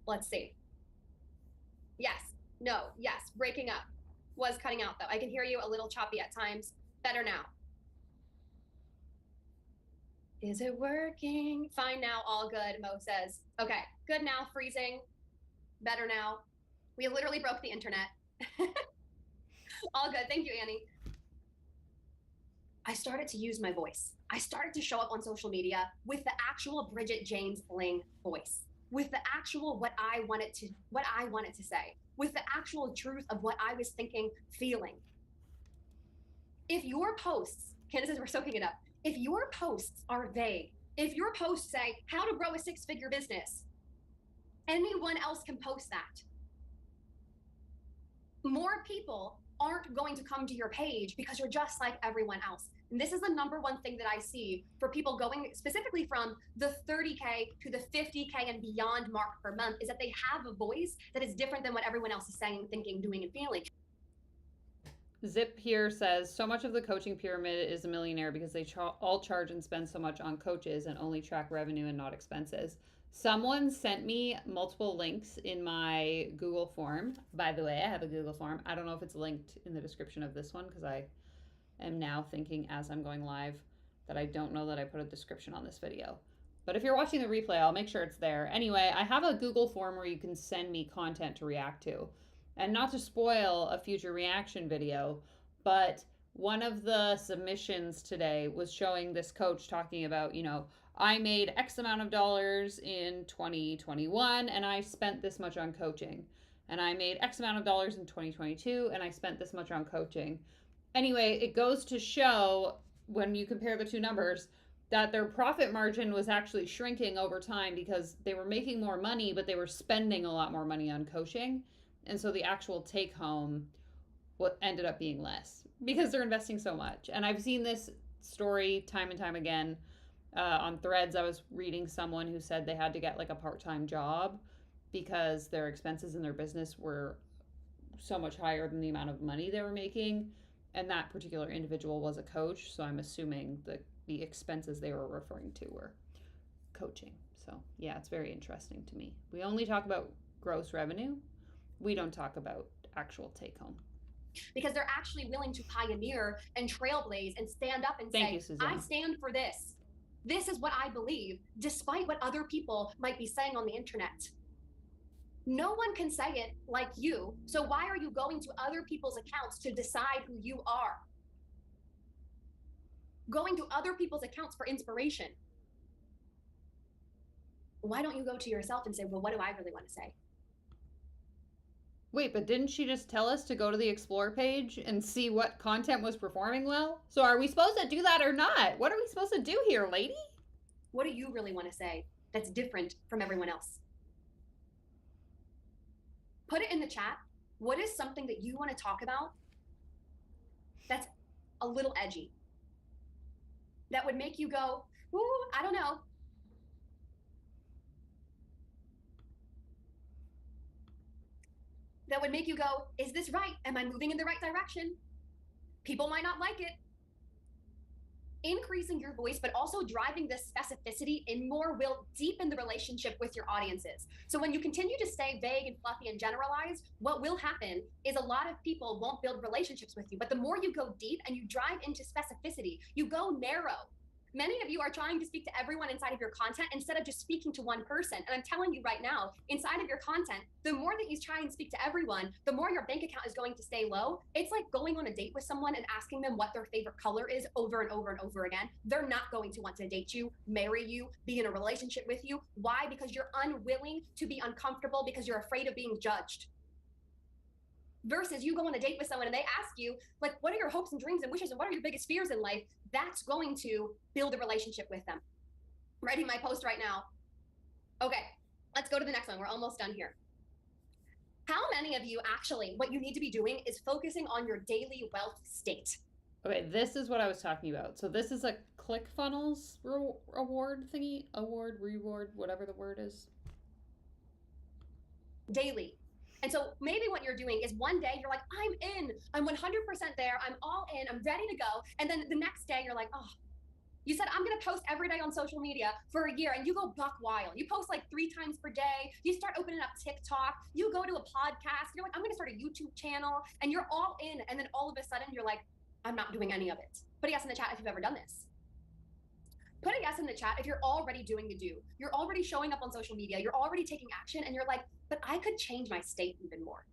Speaker 4: Let's see. Yes, no, yes, breaking up. Was cutting out though. I can hear you a little choppy at times. Better now. Is it working? Fine now, all good, Mo says. Okay, good now, freezing. Better now. We literally broke the internet. All good, thank you, Annie. I started to use my voice. I started to show up on social media with the actual Bridget James Ling voice, with the actual what I wanted to say, with the actual truth of what I was thinking, feeling. If your posts, Candace says we're soaking it up. If your posts are vague, if your posts say how to grow a 6-figure business, anyone else can post that. More people aren't going to come to your page because you're just like everyone else. And this is the number one thing that I see for people going specifically from the 30K to the 50K and beyond mark per month, is that they have a voice that is different than what everyone else is saying, thinking, doing, and feeling.
Speaker 3: Zip here says, so much of the coaching pyramid is a millionaire because they all charge and spend so much on coaches and only track revenue and not expenses. Someone sent me multiple links in my Google form. By the way, I have a Google form. I don't know if it's linked in the description of this one because I am now thinking as I'm going live that I don't know that I put a description on this video. But if you're watching the replay, I'll make sure it's there. Anyway, I have a Google form where you can send me content to react to. And not to spoil a future reaction video, but one of the submissions today was showing this coach talking about, you know, I made X amount of dollars in 2021 and I spent this much on coaching. And I made X amount of dollars in 2022 and I spent this much on coaching. Anyway, it goes to show when you compare the two numbers that their profit margin was actually shrinking over time because they were making more money, but they were spending a lot more money on coaching. And so the actual take home what ended up being less because they're investing so much. And I've seen this story time and time again on Threads. I was reading someone who said they had to get like a part-time job because their expenses in their business were so much higher than the amount of money they were making. And that particular individual was a coach. So I'm assuming the expenses they were referring to were coaching. So yeah, it's very interesting to me. We only talk about gross revenue. We don't talk about actual take home.
Speaker 4: Because they're actually willing to pioneer and trailblaze and stand up and say, I stand for this. This is what I believe, despite what other people might be saying on the internet. No one can say it like you. So why are you going to other people's accounts to decide who you are? Going to other people's accounts for inspiration. Why don't you go to yourself and say, well, what do I really want to say?
Speaker 3: Wait, but didn't she just tell us to go to the Explore page and see what content was performing well? So are we supposed to do that or not? What are we supposed to do here, lady?
Speaker 4: What do you really want to say that's different from everyone else? Put it in the chat. What is something that you want to talk about that's a little edgy? That would make you go, ooh, I don't know. That would make you go, is this right? Am I moving in the right direction? People might not like it. Increasing your voice, but also driving this specificity in more will deepen the relationship with your audiences. So when you continue to stay vague and fluffy and generalized, what will happen is a lot of people won't build relationships with you. But the more you go deep and you drive into specificity, you go narrow. Many of you are trying to speak to everyone inside of your content instead of just speaking to one person. And I'm telling you right now, inside of your content, the more that you try and speak to everyone, the more your bank account is going to stay low. It's like going on a date with someone and asking them what their favorite color is over and over and over again. They're not going to want to date you, marry you, be in a relationship with you. Why? Because you're unwilling to be uncomfortable because you're afraid of being judged. Versus you go on a date with someone and they ask you, like, what are your hopes and dreams and wishes and what are your biggest fears in life? That's going to build a relationship with them. I'm writing my post right now. Okay, let's go to the next one. We're almost done here. How many of you actually, what you need to be doing is focusing on your daily wealth state?
Speaker 3: Okay, this is what I was talking about. So this is a ClickFunnels award thingy, reward, whatever the word is.
Speaker 4: Daily. And so maybe what you're doing is one day you're like, I'm in, I'm 100% there, I'm all in, I'm ready to go. And then the next day you're like, oh, you said I'm gonna post every day on social media for a year and you go buck wild. You post like 3 times per day, you start opening up TikTok, you go to a podcast, you're like, I'm gonna start a YouTube channel and you're all in. And then all of a sudden you're like, I'm not doing any of it. Put a yes in the chat if you've ever done this. Put a yes in the chat if you're already doing the do. You're already showing up on social media. You're already taking action and you're like, but I could change my state even more.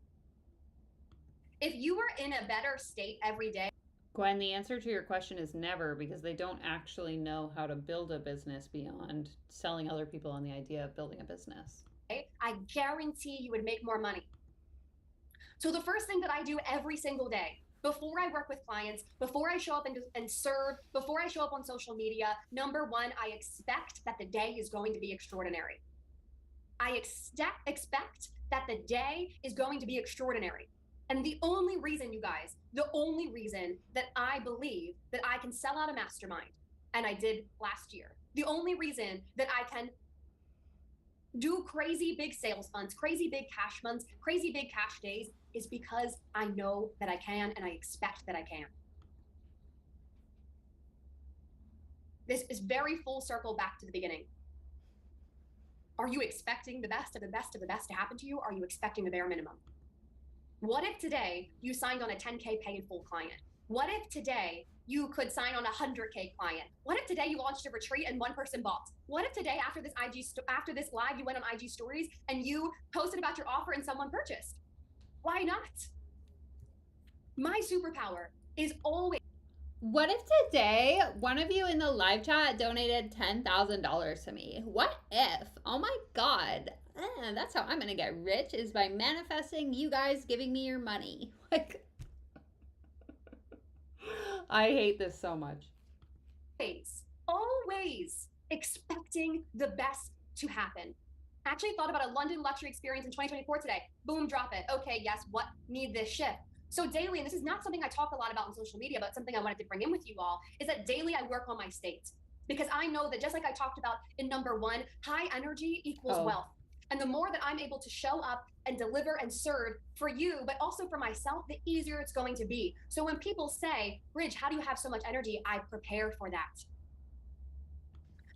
Speaker 4: If you were in a better state every day.
Speaker 3: Gwen, the answer to your question is never, because they don't actually know how to build a business beyond selling other people on the idea of building a business.
Speaker 4: I guarantee you would make more money. So the first thing that I do every single day, before I work with clients, before I show up and serve, before I show up on social media, number one, I expect that the day is going to be extraordinary. I expect that the day is going to be extraordinary. And the only reason, you guys, the only reason that I believe that I can sell out a mastermind, and I did last year, the only reason that I can do crazy big sales months, crazy big cash months, crazy big cash days is because I know that I can and I expect that I can. This is very full circle back to the beginning. Are you expecting the best of the best of the best to happen to you? Or are you expecting the bare minimum? What if today you signed on a 10K pay in full client? What if today you could sign on a 100K client? What if today you launched a retreat and one person bought? What if today after this after this live you went on IG stories and you posted about your offer and someone purchased? Why not? My superpower is always.
Speaker 3: What if today one of you in the live chat donated $10,000 to me? What if? Oh my God. That's how I'm going to get rich, is by manifesting you guys giving me your money. Like, I hate this so much.
Speaker 4: Always expecting the best to happen. I actually thought about a London luxury experience in 2024 today. Boom, drop it. Okay, yes, what need this shift? So daily, and this is not something I talk a lot about on social media, but something I wanted to bring in with you all, is that daily I work on my state. Because I know that just like I talked about in number one, high energy equals wealth. And the more that I'm able to show up and deliver and serve for you, but also for myself, the easier it's going to be. So when people say, Bridge, how do you have so much energy? I prepare for that.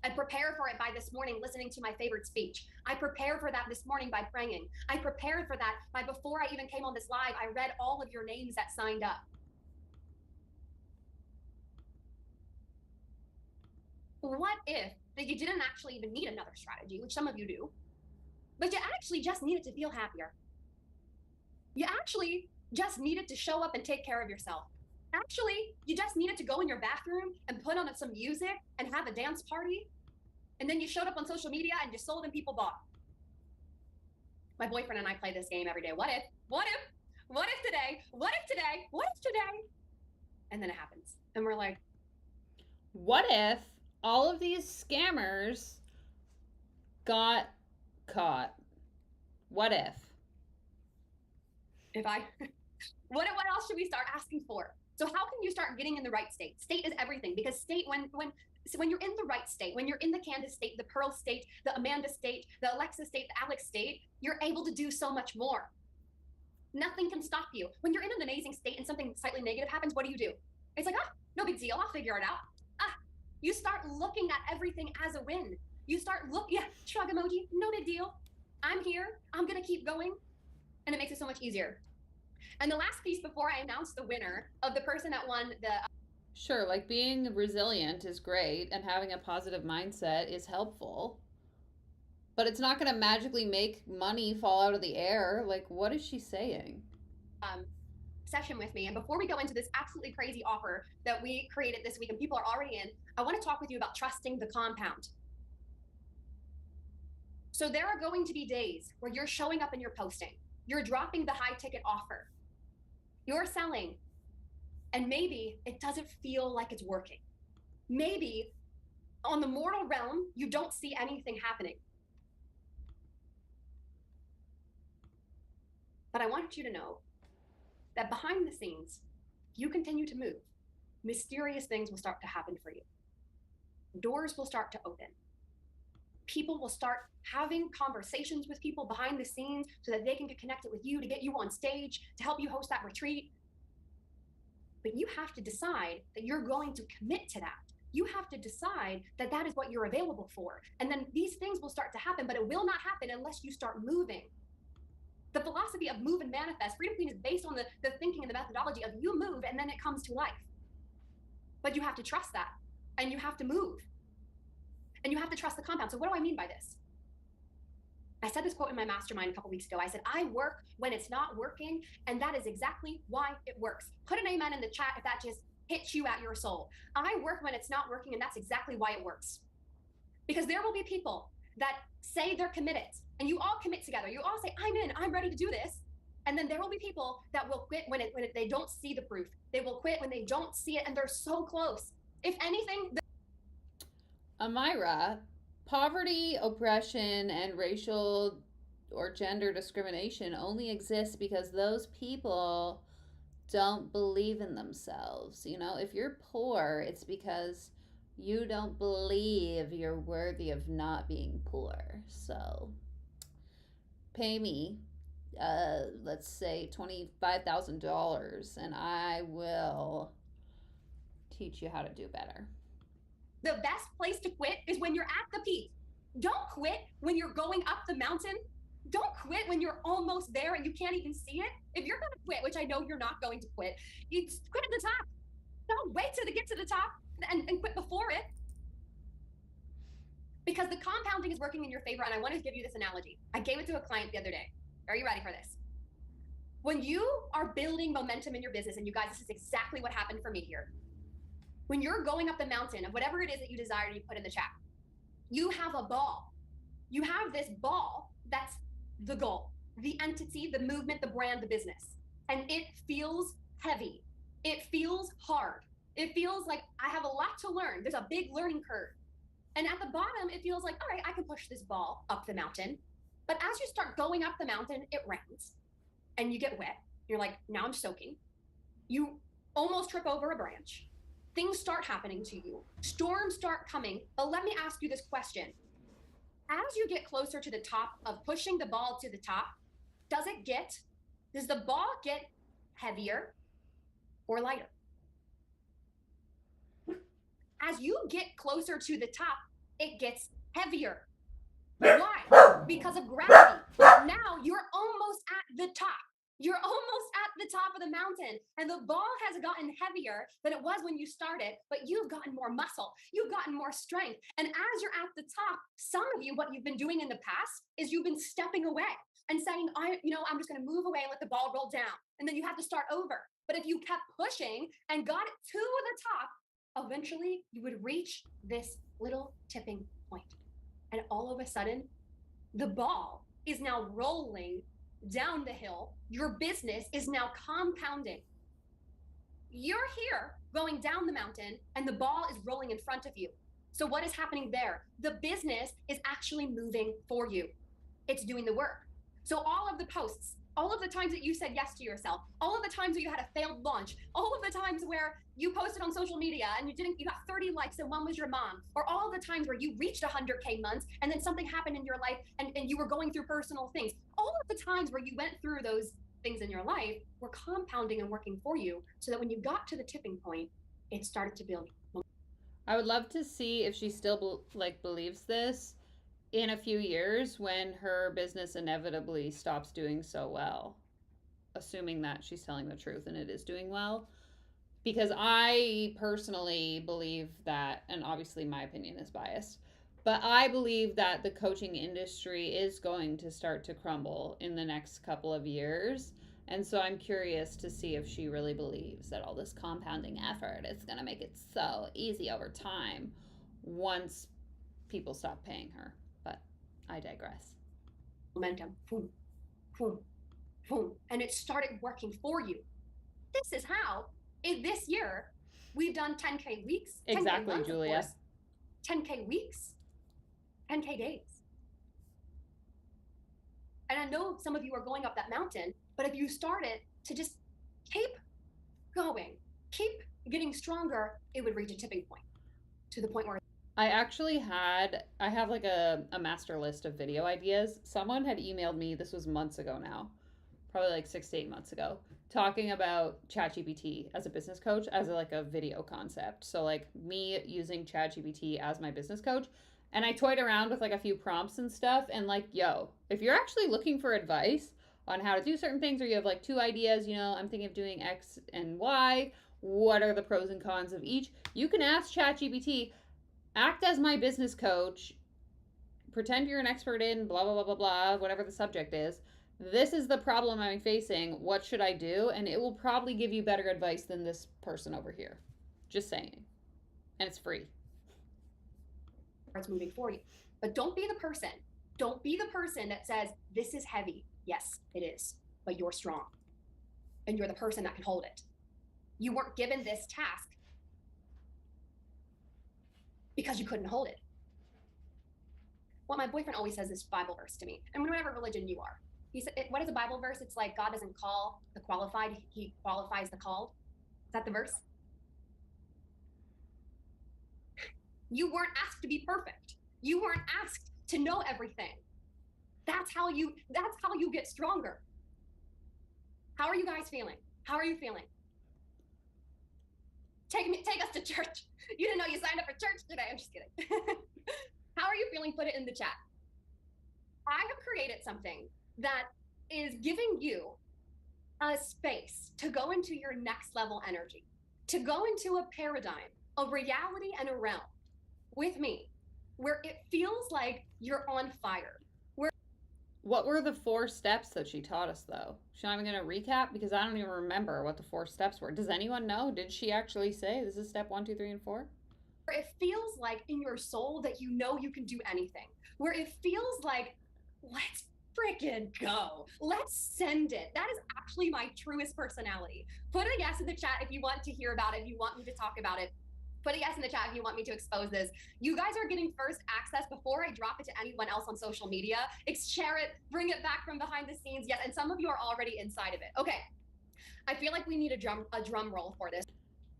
Speaker 4: I prepare for it by this morning listening to my favorite speech. I prepared for that this morning by praying. I prepared for that by, before I even came on this live, I read all of your names that signed up. What if that you didn't actually even need another strategy, which some of you do, but you actually just needed to feel happier? You actually just needed to show up and take care of yourself. Actually, you just needed to go in your bathroom and put on some music and have a dance party. And then you showed up on social media and you sold and people bought. My boyfriend and I play this game every day. What if today, what if today? And then it happens. And we're like,
Speaker 3: what if all of these scammers got caught? What if?
Speaker 4: What else should we start asking for? So how can you start getting in the right state? State is everything, because state, when you're in the right state, when you're in the Candace state, the Pearl state, the Amanda state, the Alexa state, the Alex state, you're able to do so much more. Nothing can stop you. When you're in an amazing state and something slightly negative happens, what do? It's like, no big deal, I'll figure it out. You start looking at everything as a win. You start shrug emoji, no big deal. I'm here, I'm gonna keep going. And it makes it so much easier. And the last piece before I announce the winner of the person that won the...
Speaker 3: Sure, like being resilient is great and having a positive mindset is helpful. But it's not going to magically make money fall out of the air. Like, what is she saying?
Speaker 4: Session with me. And before we go into this absolutely crazy offer that we created this week and people are already in, I want to talk with you about trusting the compound. So there are going to be days where you're showing up and you're posting. You're dropping the high ticket offer. You're selling. And maybe it doesn't feel like it's working. Maybe on the mortal realm, you don't see anything happening. But I want you to know that behind the scenes, you continue to move. Mysterious things will start to happen for you. Doors will start to open. People will start having conversations with people behind the scenes so that they can get connected with you, to get you on stage, to help you host that retreat. But you have to decide that you're going to commit to that. You have to decide that that is what you're available for. And then these things will start to happen, but it will not happen unless you start moving. The philosophy of move and manifest, Freedom Queen, is based on the thinking and the methodology of you move and then it comes to life. But you have to trust that, and you have to move. And you have to trust the compound. So what do I mean by this? I said this quote in my mastermind a couple weeks ago. I said, I work when it's not working, and that is exactly why it works. Put an amen in the chat if that just hits you at your soul. I work when it's not working, and that's exactly why it works. Because there will be people that say they're committed, and you all commit together. You all say, I'm in, I'm ready to do this. And then there will be people that will quit when they don't see the proof. They will quit when they don't see it, and they're so close. If anything...
Speaker 3: Amira, poverty, oppression, and racial or gender discrimination only exists because those people don't believe in themselves. You know, if you're poor, it's because you don't believe you're worthy of not being poor. So pay me, let's say $25,000, and I will teach you how to do better.
Speaker 4: The best place to quit is when you're at the peak. Don't quit when you're going up the mountain. Don't quit when you're almost there and you can't even see it. If you're going to quit, which I know you're not going to quit, you quit at the top. Don't wait till they get to the top and quit before it. Because the compounding is working in your favor. And I want to give you this analogy. I gave it to a client the other day. Are you ready for this? When you are building momentum in your business, and you guys, this is exactly what happened for me here. When you're going up the mountain of whatever it is that you desire, you put in the chat, you have a ball. You have this ball that's the goal, the entity, the movement, the brand, the business. And it feels heavy. It feels hard. It feels like I have a lot to learn. There's a big learning curve. And at the bottom, it feels like, all right, I can push this ball up the mountain. But as you start going up the mountain, it rains and you get wet. You're like, now I'm soaking. You almost trip over a branch. Things start happening to you. Storms start coming. But let me ask you this question. As you get closer to the top of pushing the ball to the top, does the ball get heavier or lighter? As you get closer to the top, it gets heavier. Why? Because of gravity. Now you're almost at the top. You're almost at the top of the mountain, and the ball has gotten heavier than it was when you started, but you've gotten more muscle. You've gotten more strength. And as you're at the top, some of you, what you've been doing in the past is you've been stepping away and saying, I'm just going to move away and let the ball roll down. And then you have to start over. But if you kept pushing and got it to the top, eventually you would reach this little tipping point. And all of a sudden, the ball is now rolling down the hill. Your business is now compounding. You're here going down the mountain and the ball is rolling in front of you. So what is happening there? The business is actually moving for you. It's doing the work. So all of the posts, all of the times that you said yes to yourself, all of the times that you had a failed launch, all of the times where you posted on social media and you got 30 likes and one was your mom, or all the times where you reached 100K months and then something happened in your life and you were going through personal things, all of the times where you went through those things in your life were compounding and working for you, so that when you got to the tipping point, it started to build.
Speaker 3: I would love to see if she still believes this in a few years when her business inevitably stops doing so well, assuming that she's telling the truth and it is doing well. Because I personally believe that, and obviously my opinion is biased, but I believe that the coaching industry is going to start to crumble in the next couple of years. And so I'm curious to see if she really believes that all this compounding effort is going to make it so easy over time once people stop paying her. But I digress.
Speaker 4: Momentum, boom, boom, boom, and it started working for you. This is how, in this year, we've done 10K weeks. 10K
Speaker 3: Exactly,
Speaker 4: months,
Speaker 3: Julia.
Speaker 4: of course, 10K weeks, 10K days. And I know some of you are going up that mountain, but if you started to just keep going, keep getting stronger, it would reach a tipping point, to the point where
Speaker 3: I have like a master list of video ideas. Someone had emailed me, this was months ago now, probably like 6 to 8 months ago, talking about ChatGPT as a business coach, as like a video concept. So like me using ChatGPT as my business coach. And I toyed around with like a few prompts and stuff, and like, yo, if you're actually looking for advice on how to do certain things, or you have like 2 ideas, I'm thinking of doing X and Y, what are the pros and cons of each? You can ask ChatGPT, act as my business coach, pretend you're an expert in blah, blah, blah, blah, blah, whatever the subject is. This is the problem I'm facing. What should I do? And it will probably give you better advice than this person over here. Just saying. And it's free.
Speaker 4: it's moving for you. But don't be the person. Don't be the person that says, this is heavy. Yes, it is, but you're strong. And you're the person that can hold it. You weren't given this task because you couldn't hold it. Well, my boyfriend always says this Bible verse to me, and whatever religion you are. He said, what is a Bible verse? It's like God doesn't call the qualified, he qualifies the called. Is that the verse? You weren't asked to be perfect. You weren't asked to know everything. That's how you get stronger. How are you guys feeling? How are you feeling? Take us to church. You didn't know you signed up for church today. I'm just kidding. How are you feeling? Put it in the chat. I have created something that is giving you a space to go into your next level energy. to go into a paradigm, a reality and a realm with me where it feels like you're on fire.
Speaker 3: What were the 4 steps that she taught us, though? She's not even going to recap because I don't even remember what the 4 steps were. Does anyone know? Did she actually say this is step 1, 2, 3, and 4?
Speaker 4: Where it feels like in your soul that you know you can do anything. Where it feels like, let's freaking go. Let's send it. That is actually my truest personality. Put a yes in the chat if you want to hear about it, if you want me to talk about it. Put a yes in the chat if you want me to expose this. You guys are getting first access before I drop it to anyone else on social media. Share it, bring it back from behind the scenes. Yes, and some of you are already inside of it. Okay, I feel like we need a drum roll for this.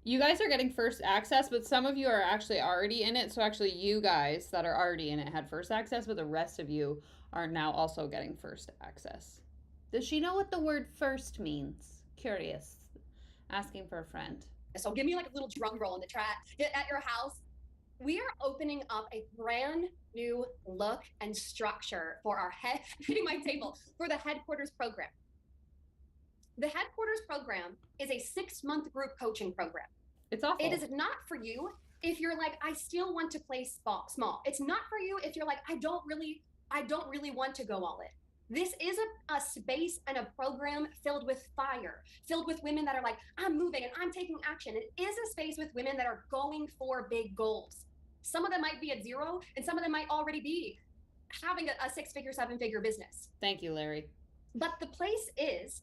Speaker 3: You guys are getting first access, but some of you are actually already in it. So actually you guys that are already in it had first access, but the rest of you are now also getting first access. Does she know what the word first means? Curious. Asking for a friend.
Speaker 4: So give me like a little drum roll in the chat. At your house, we are opening up a brand new look and structure for our hitting my table, for the headquarters program. The headquarters program is a 6-month group coaching program.
Speaker 3: It's awful.
Speaker 4: It is not for you if you're like, I still want to play small. It's not for you if you're like, I don't really want to go all in. This is a space and a program filled with fire, filled with women that are like, I'm moving and I'm taking action. It is a space with women that are going for big goals. Some of them might be at 0, and some of them might already be having a 6-figure, 7-figure business.
Speaker 3: Thank you, Larry.
Speaker 4: But the place is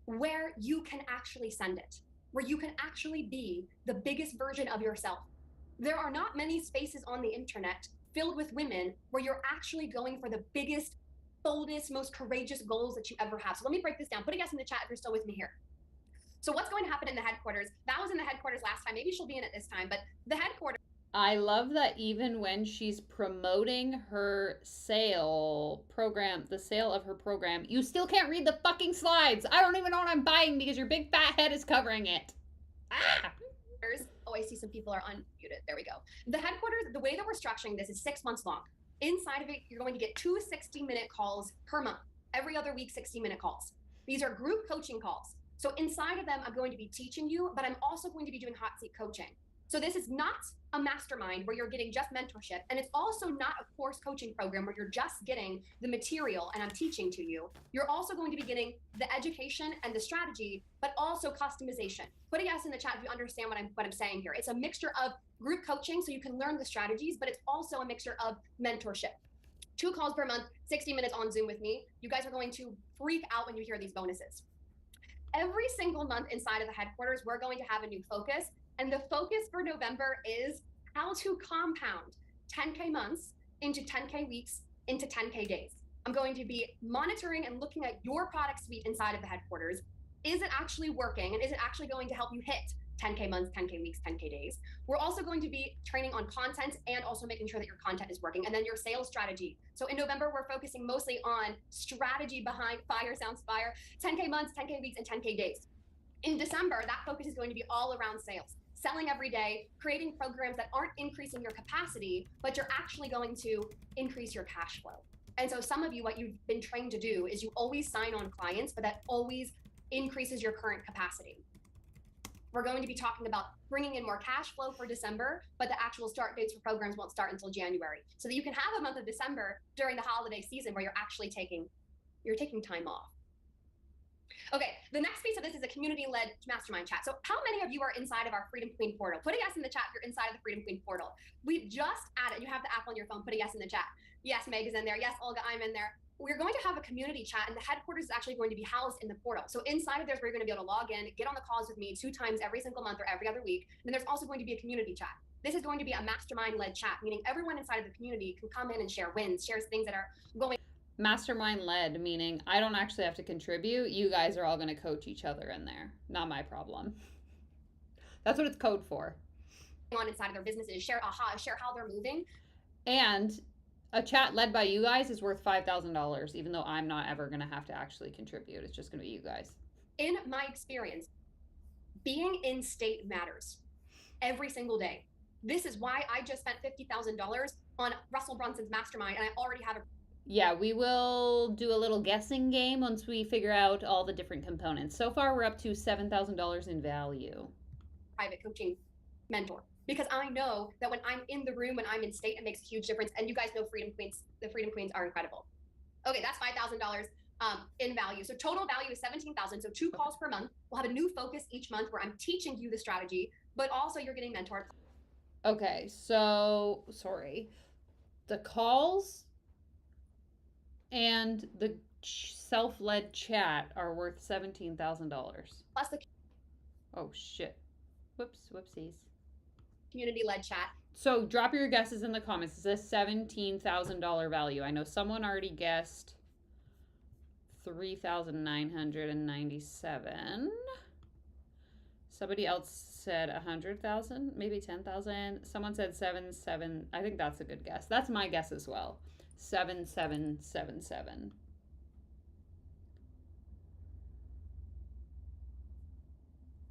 Speaker 4: where you can actually send it, where you can actually be the biggest version of yourself. There are not many spaces on the internet filled with women where you're actually going for the biggest, boldest, most courageous goals that you ever have. So let me break this down. Put a yes in the chat if you're still with me here. So what's going to happen in the headquarters? That was in the headquarters last time. Maybe she'll be in it this time, but the headquarters.
Speaker 3: I love that even when she's promoting her sale program, the sale of her program, you still can't read the fucking slides. I don't even know what I'm buying because your big fat head is covering it. Ah!
Speaker 4: Oh, I see some people are unmuted. There we go. The headquarters, the way that we're structuring this is 6 months long. Inside of it, you're going to get 2 60-minute calls per month. Every other week, 60-minute calls. These are group coaching calls. So inside of them, I'm going to be teaching you, but I'm also going to be doing hot seat coaching. So this is not a mastermind where you're getting just mentorship. And it's also not a course coaching program where you're just getting the material and I'm teaching to you. You're also going to be getting the education and the strategy, but also customization. Put a yes in the chat if you understand what I'm saying here. It's a mixture of group coaching so you can learn the strategies, but it's also a mixture of mentorship. 2 calls per month, 60 minutes on Zoom with me. You guys are going to freak out when you hear these bonuses. Every single month inside of the headquarters, we're going to have a new focus. And the focus for November is how to compound 10K months into 10K weeks into 10K days. I'm going to be monitoring and looking at your product suite inside of the headquarters. Is it actually working? And is it actually going to help you hit 10K months, 10K weeks, 10K days? We're also going to be training on content and also making sure that your content is working. And then your sales strategy. So in November, we're focusing mostly on strategy behind Fire Sounds Fire, 10K months, 10K weeks, and 10K days. In December, that focus is going to be all around sales. Selling every day, creating programs that aren't increasing your capacity, but you're actually going to increase your cash flow. And so some of you, what you've been trained to do is you always sign on clients, but that always increases your current capacity. We're going to be talking about bringing in more cash flow for December, but the actual start dates for programs won't start until January. So that you can have a month of December during the holiday season where you're actually taking time off. Okay, the next piece of this is a community-led mastermind chat. So how many of you are inside of our Freedom Queen portal? Put a yes in the chat if you're inside of the Freedom Queen portal. We've just added, you have the app on your phone, put a yes in the chat. Yes, Meg is in there. Yes, Olga, I'm in there. We're going to have a community chat and the headquarters is actually going to be housed in the portal. So inside of this, we're going to be able to log in, get on the calls with me 2 times every single month or every other week. And then there's also going to be a community chat. This is going to be a mastermind-led chat, meaning everyone inside of the community can come in and share wins, share things that are going.
Speaker 3: Mastermind led, meaning I don't actually have to contribute. You guys are all going to coach each other in there. Not my problem. That's what it's code for.
Speaker 4: On inside of their businesses, share how they're moving.
Speaker 3: And a chat led by you guys is worth $5,000, even though I'm not ever going to have to actually contribute. It's just going to be you guys.
Speaker 4: In my experience, being in state matters every single day. This is why I just spent $50,000 on Russell Brunson's mastermind, and I already have a.
Speaker 3: Yeah, we will do a little guessing game once we figure out all the different components. So far, we're up to $7,000 in value.
Speaker 4: private coaching mentor, because I know that when I'm in the room, when I'm in state, it makes a huge difference. And you guys know Freedom Queens, the Freedom Queens are incredible. Okay, that's $5,000 in value. So total value is $17,000. So 2 calls per month. We'll have a new focus each month where I'm teaching you the strategy, but also you're getting mentored.
Speaker 3: Okay, so sorry. The calls and the self-led chat are worth $17,000.
Speaker 4: Plus the
Speaker 3: Oh shit. Whoopsies.
Speaker 4: community-led chat.
Speaker 3: So drop your guesses in the comments. It's a $17,000 value. I know someone already guessed 3,997. Somebody else said 100,000, maybe 10,000. Someone said 7. I think that's a good guess. That's my guess as well. 7777.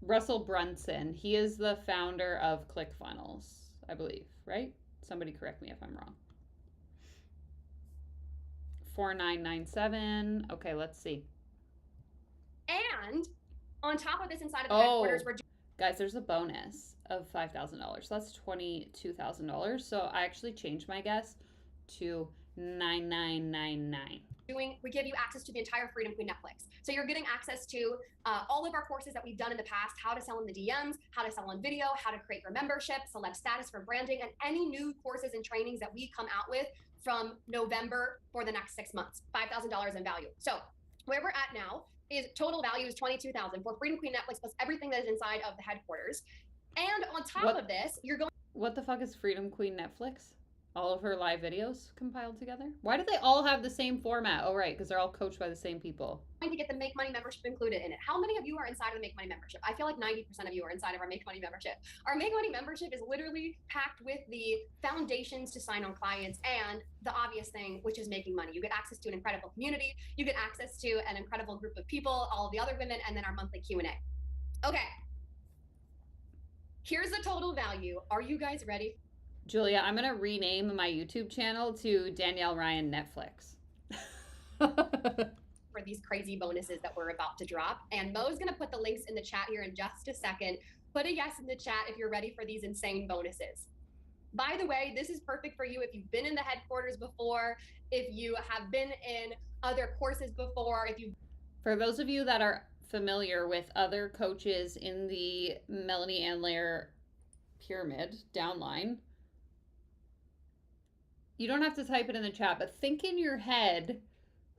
Speaker 3: Russell Brunson. He is the founder of ClickFunnels, I believe, right? Somebody correct me if I'm wrong. 4997. Okay, let's see.
Speaker 4: And on top of this, inside of the headquarters, we're
Speaker 3: guys, there's a bonus of $5,000. So that's $22,000. So I actually changed my guess to 9999.
Speaker 4: we give you access to the entire Freedom Queen Netflix. So you're getting access to all of our courses that we've done in the past, how to sell in the DMs, how to sell on video, how to create your membership, select status for branding, and any new courses and trainings that we come out with from November for the next 6 months, $5,000 in value. So where we're at now is total value is $22,000 for Freedom Queen Netflix plus everything that is inside of the headquarters. And on top of this, you're going.
Speaker 3: What the fuck is Freedom Queen Netflix? All of her live videos compiled together? Why do they all have the same format? Oh, right, because they're all coached by the same people.
Speaker 4: Going to get the Make Money membership included in it. How many of you are inside of the Make Money membership? I feel like 90% of you are inside of our Make Money membership. Our Make Money membership is literally packed with the foundations to sign on clients and the obvious thing, which is making money. You get access to an incredible community. You get access to an incredible group of people, all of the other women, and then our monthly Q&A. Okay. Here's the total value. Are you guys ready?
Speaker 3: Julia, I'm going to rename my YouTube channel to Danielle Ryan Netflix.
Speaker 4: For these crazy bonuses that we're about to drop. And Mo's going to put the links in the chat here in just a second. Put a yes in the chat if you're ready for these insane bonuses. By the way, this is perfect for you if you've been in the headquarters before, if you have been in other courses before, if you.
Speaker 3: For those of you that are familiar with other coaches in the Melanie Ann Lair pyramid downline, you don't have to type it in the chat, but think in your head,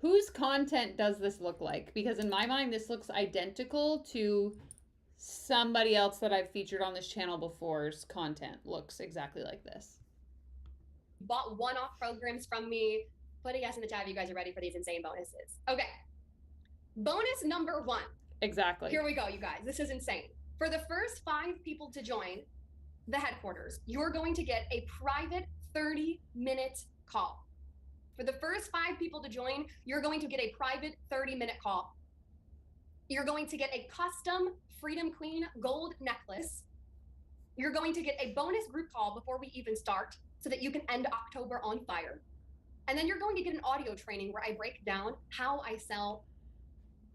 Speaker 3: whose content does this look like? Because in my mind, this looks identical to somebody else that I've featured on this channel before's content. Looks exactly like this.
Speaker 4: Bought one-off programs from me. Put a yes in the chat if you guys are ready for these insane bonuses. Okay. Bonus number 1.
Speaker 3: Exactly.
Speaker 4: Here we go, you guys. This is insane. For the first 5 people to join the headquarters, you're going to get a private 30-minute call. For the first 5 people to join, you're going to get a private 30-minute call. You're going to get a custom Freedom Queen gold necklace. You're going to get a bonus group call before we even start so that you can end October on fire. And then you're going to get an audio training where I break down how I sell.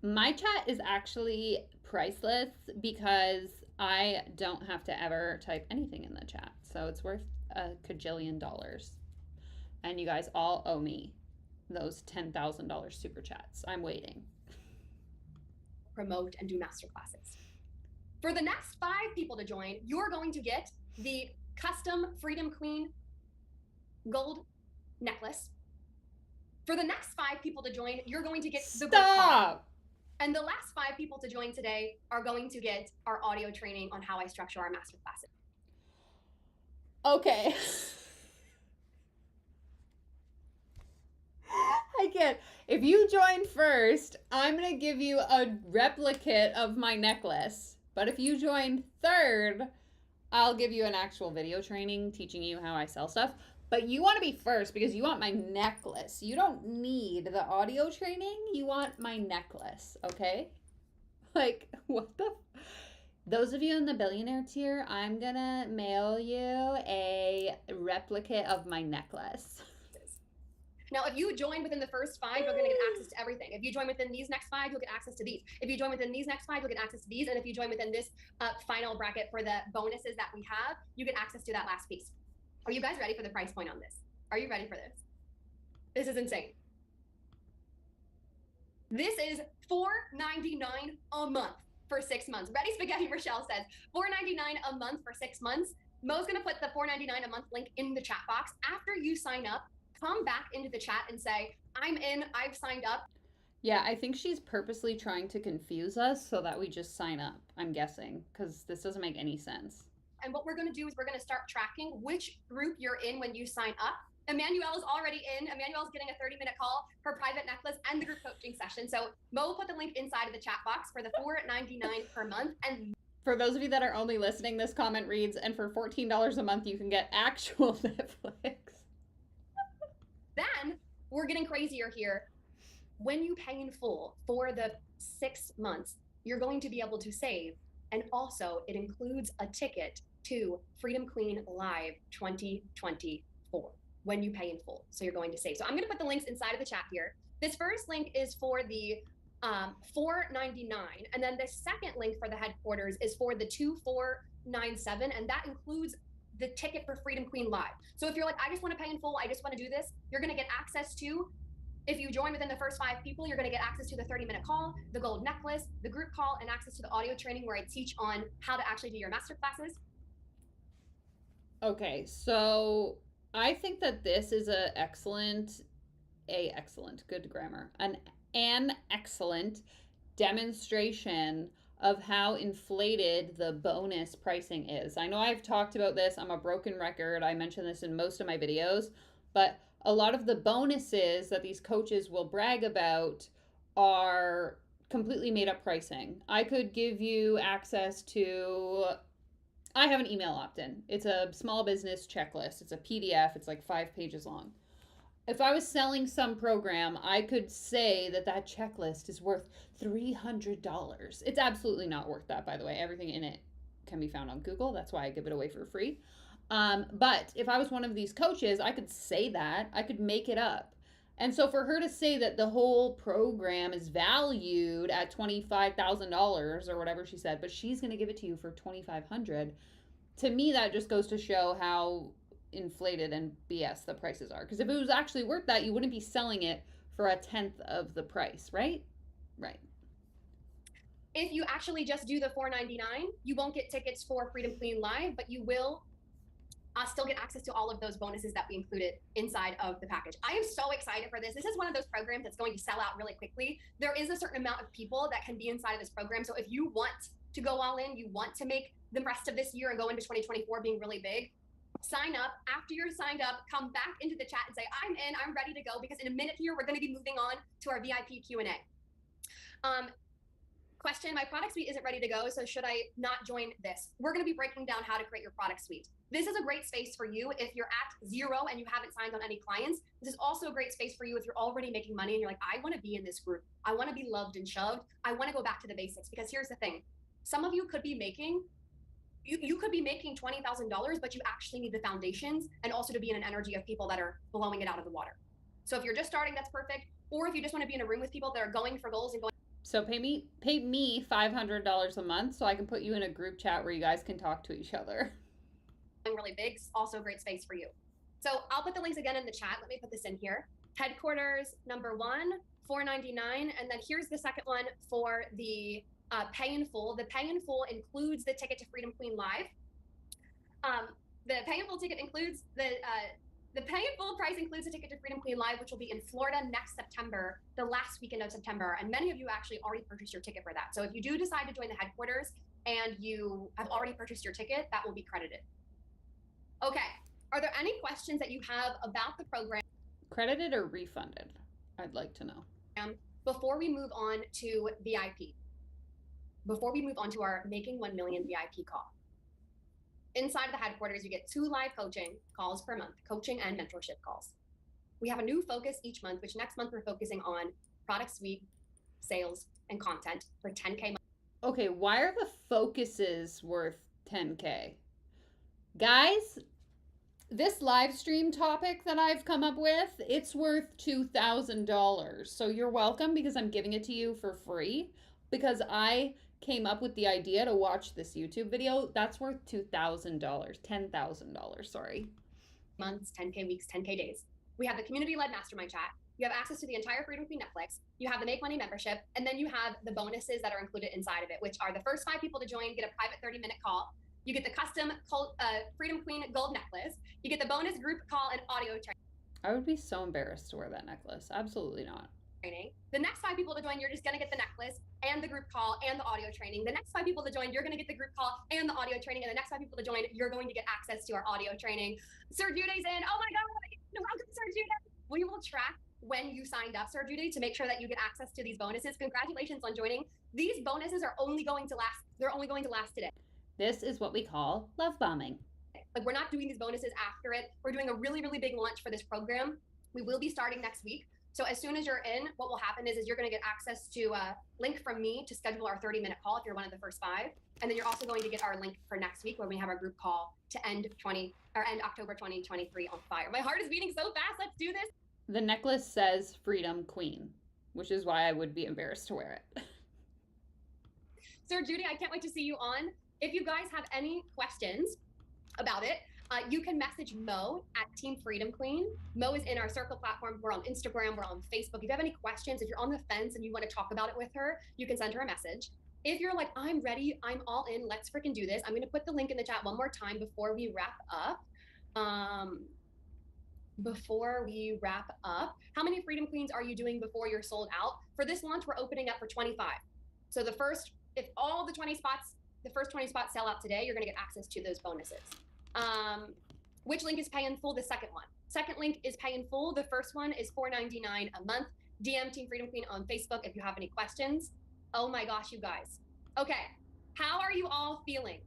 Speaker 3: My chat is actually priceless because I don't have to ever type anything in the chat. So it's worth a cajillion dollars. And you guys all owe me those $10,000 super chats. I'm waiting.
Speaker 4: Promote and do masterclasses. For the next 5 people to join, you're going to get the custom Freedom Queen gold necklace. For the next 5 people to join, you're going to get the group call. And the last 5 people to join today are going to get our audio training on how I structure our masterclasses.
Speaker 3: Okay. I can't. If you join first, I'm going to give you a replicate of my necklace. But if you join third, I'll give you an actual video training teaching you how I sell stuff. But you want to be first because you want my necklace. You don't need the audio training. You want my necklace, okay? Like, what the? Those of you in the billionaire tier, I'm going to mail you a replicate of my necklace.
Speaker 4: Now, if you join within the first 5, you're going to get access to everything. If you join within these next 5, you'll get access to these. If you join within these next 5, you'll get access to these. And if you join within this final bracket for the bonuses that we have, you get access to that last piece. Are you guys ready for the price point on this? Are you ready for this? This is insane. This is $4.99 a month for 6 months. Ready Spaghetti Rochelle says $4.99 a month for 6 months. Mo's gonna put the $4.99 a month link in the chat box. After you sign up, come back into the chat and say, I'm in, I've signed up.
Speaker 3: Yeah, I think she's purposely trying to confuse us so that we just sign up, I'm guessing, because this doesn't make any sense.
Speaker 4: And what we're gonna do is we're gonna start tracking which group you're in when you sign up. Emmanuel's already in. Emmanuel's getting a 30-minute call for private necklace and the group coaching session. So Mo put the link inside of the chat box for the $4.99 per month. And
Speaker 3: for those of you that are only listening, this comment reads, and for $14 a month, you can get actual Netflix.
Speaker 4: Then we're getting crazier here. When you pay in full for the 6 months, you're going to be able to save. And also it includes a ticket to Freedom Queen Live 2024 when you pay in full. So you're going to save. So I'm going to put the links inside of the chat here. This first link is for the $4.99. And then the second link for the headquarters is for the $2,497. And that includes the ticket for Freedom Queen Live. So if you're like, I just want to pay in full, I just want to do this, you're going to get access to, if you join within the first 5 people, you're going to get access to the 30-minute call, the gold necklace, the group call, and access to the audio training where I teach on how to actually do your master classes.
Speaker 3: Okay, so I think that this is an excellent, good grammar, an excellent demonstration of how inflated the bonus pricing is. I know I've talked about this. I'm a broken record. I mention this in most of my videos, but a lot of the bonuses that these coaches will brag about are completely made up pricing. I could give you access to, I have an email opt-in. It's a small business checklist. It's a PDF. It's like 5 pages long. If I was selling some program, I could say that that checklist is worth $300. It's absolutely not worth that, by the way. Everything in it can be found on Google. That's why I give it away for free. But if I was one of these coaches, I could say that. I could make it up. And so for her to say that the whole program is valued at $25,000 or whatever she said, but she's going to give it to you for $2,500, to me that just goes to show how inflated and BS the prices are. Because if it was actually worth that, you wouldn't be selling it for 1/10 of the price, right? Right.
Speaker 4: If you actually just do the $4.99, you won't get tickets for Freedom Queen Live, but you will still get access to all of those bonuses that we included inside of the package. I am so excited for this. This is one of those programs that's going to sell out really quickly. There is a certain amount of people that can be inside of this program. So if you want to go all in, you want to make the rest of this year and go into 2024 being really big, sign up. After you're signed up, come back into the chat and say, I'm in, I'm ready to go, because in a minute here, we're going to be moving on to our VIP Q&A. Question, my product suite isn't ready to go, so should I not join this? We're going to be breaking down how to create your product suite. This is a great space for you if you're at 0 and you haven't signed on any clients. This is also a great space for you if you're already making money and you're like, I want to be in this group. I want to be loved and shoved. I want to go back to the basics. Because here's the thing. Some of you could be making, you could be making $20,000, but you actually need the foundations and also to be in an energy of people that are blowing it out of the water. So if you're just starting, that's perfect. Or if you just want to be in a room with people that are going for goals and going.
Speaker 3: So pay me $500 a month so I can put you in a group chat where you guys can talk to each other.
Speaker 4: Really big, also a great space for you. So I'll put the links again in the chat. Let me put this in here. Headquarters number 1, $4.99, and then here's the second one for the pay in full. The pay in full includes the ticket to Freedom Queen Live. The pay in full ticket includes the pay in full price includes a ticket to Freedom Queen Live, which will be in Florida next September, the last weekend of September. And many of you actually already purchased your ticket for that. So if you do decide to join the headquarters and you have already purchased your ticket, that will be credited. Okay. Are there any questions that you have about the program?
Speaker 3: Credited or refunded? I'd like to know.
Speaker 4: Before we move on to VIP, before we move on to our Making 1 Million VIP call. Inside of the headquarters, you get 2 live coaching calls per month, coaching and mentorship calls. We have a new focus each month, which next month we're focusing on product suite, sales, and content for 10K.
Speaker 3: Okay, why are the focuses worth 10K? Guys, This live stream topic that I've come up with, it's worth $2,000. So you're welcome because I'm giving it to you for free because I came up with the idea to watch this YouTube video. That's worth $2,000, $10,000, sorry.
Speaker 4: Months, 10K weeks, 10K days. We have the community-led mastermind chat. You have access to the entire Freedom Queen Netflix. You have the Make Money membership, and then you have the bonuses that are included inside of it, which are the first 5 people to join get a private 30-minute call. You get the custom Freedom Queen gold necklace. You get the bonus group call and audio
Speaker 3: I would be so embarrassed to wear that necklace. Absolutely not.
Speaker 4: training. The next 5 people to join, you're just gonna get the necklace and the group call and the audio training. The next 5 people to join, you're gonna get the group call and the audio training. And the next 5 people to join, you're going to get access to our audio training. Sir Judy's in. Oh my God, welcome, Sir Judy. We will track when you signed up, Sir Judy, to make sure that you get access to these bonuses. Congratulations on joining. These bonuses are only going to last. They're only going to last today.
Speaker 3: This is what we call love bombing.
Speaker 4: Like, we're not doing these bonuses after it. We're doing a really, really big launch for this program. We will be starting next week. So as soon as you're in, what will happen is you're going to get access to a link from me to schedule our 30-minute call if you're one of the first 5. And then you're also going to get our link for next week where we have our group call to end October 2023 on fire. My heart is beating so fast. Let's do this.
Speaker 3: The necklace says Freedom Queen, which is why I would be embarrassed to wear it.
Speaker 4: Sir Judy, I can't wait to see you on. If you guys have any questions about it, you can message Mo at Team Freedom Queen. Mo is in our circle platform. We're on Instagram, we're on Facebook. If you have any questions, if you're on the fence and you want to talk about it with her, you can send her a message. If you're like, I'm ready, I'm all in, let's freaking do this. I'm going to put the link in the chat one more time before we wrap up. How many Freedom Queens are you doing before you're sold out? For this launch, we're opening up for 25. So if all the 20 spots, the first 20 spots sell out today, you're going to get access to those bonuses. Which link is pay in full? The second one. Second link is pay in full. The first one is $4.99 a month. DM Team Freedom Queen on Facebook if you have any questions. Oh my gosh, you guys. Okay, how are you all feeling?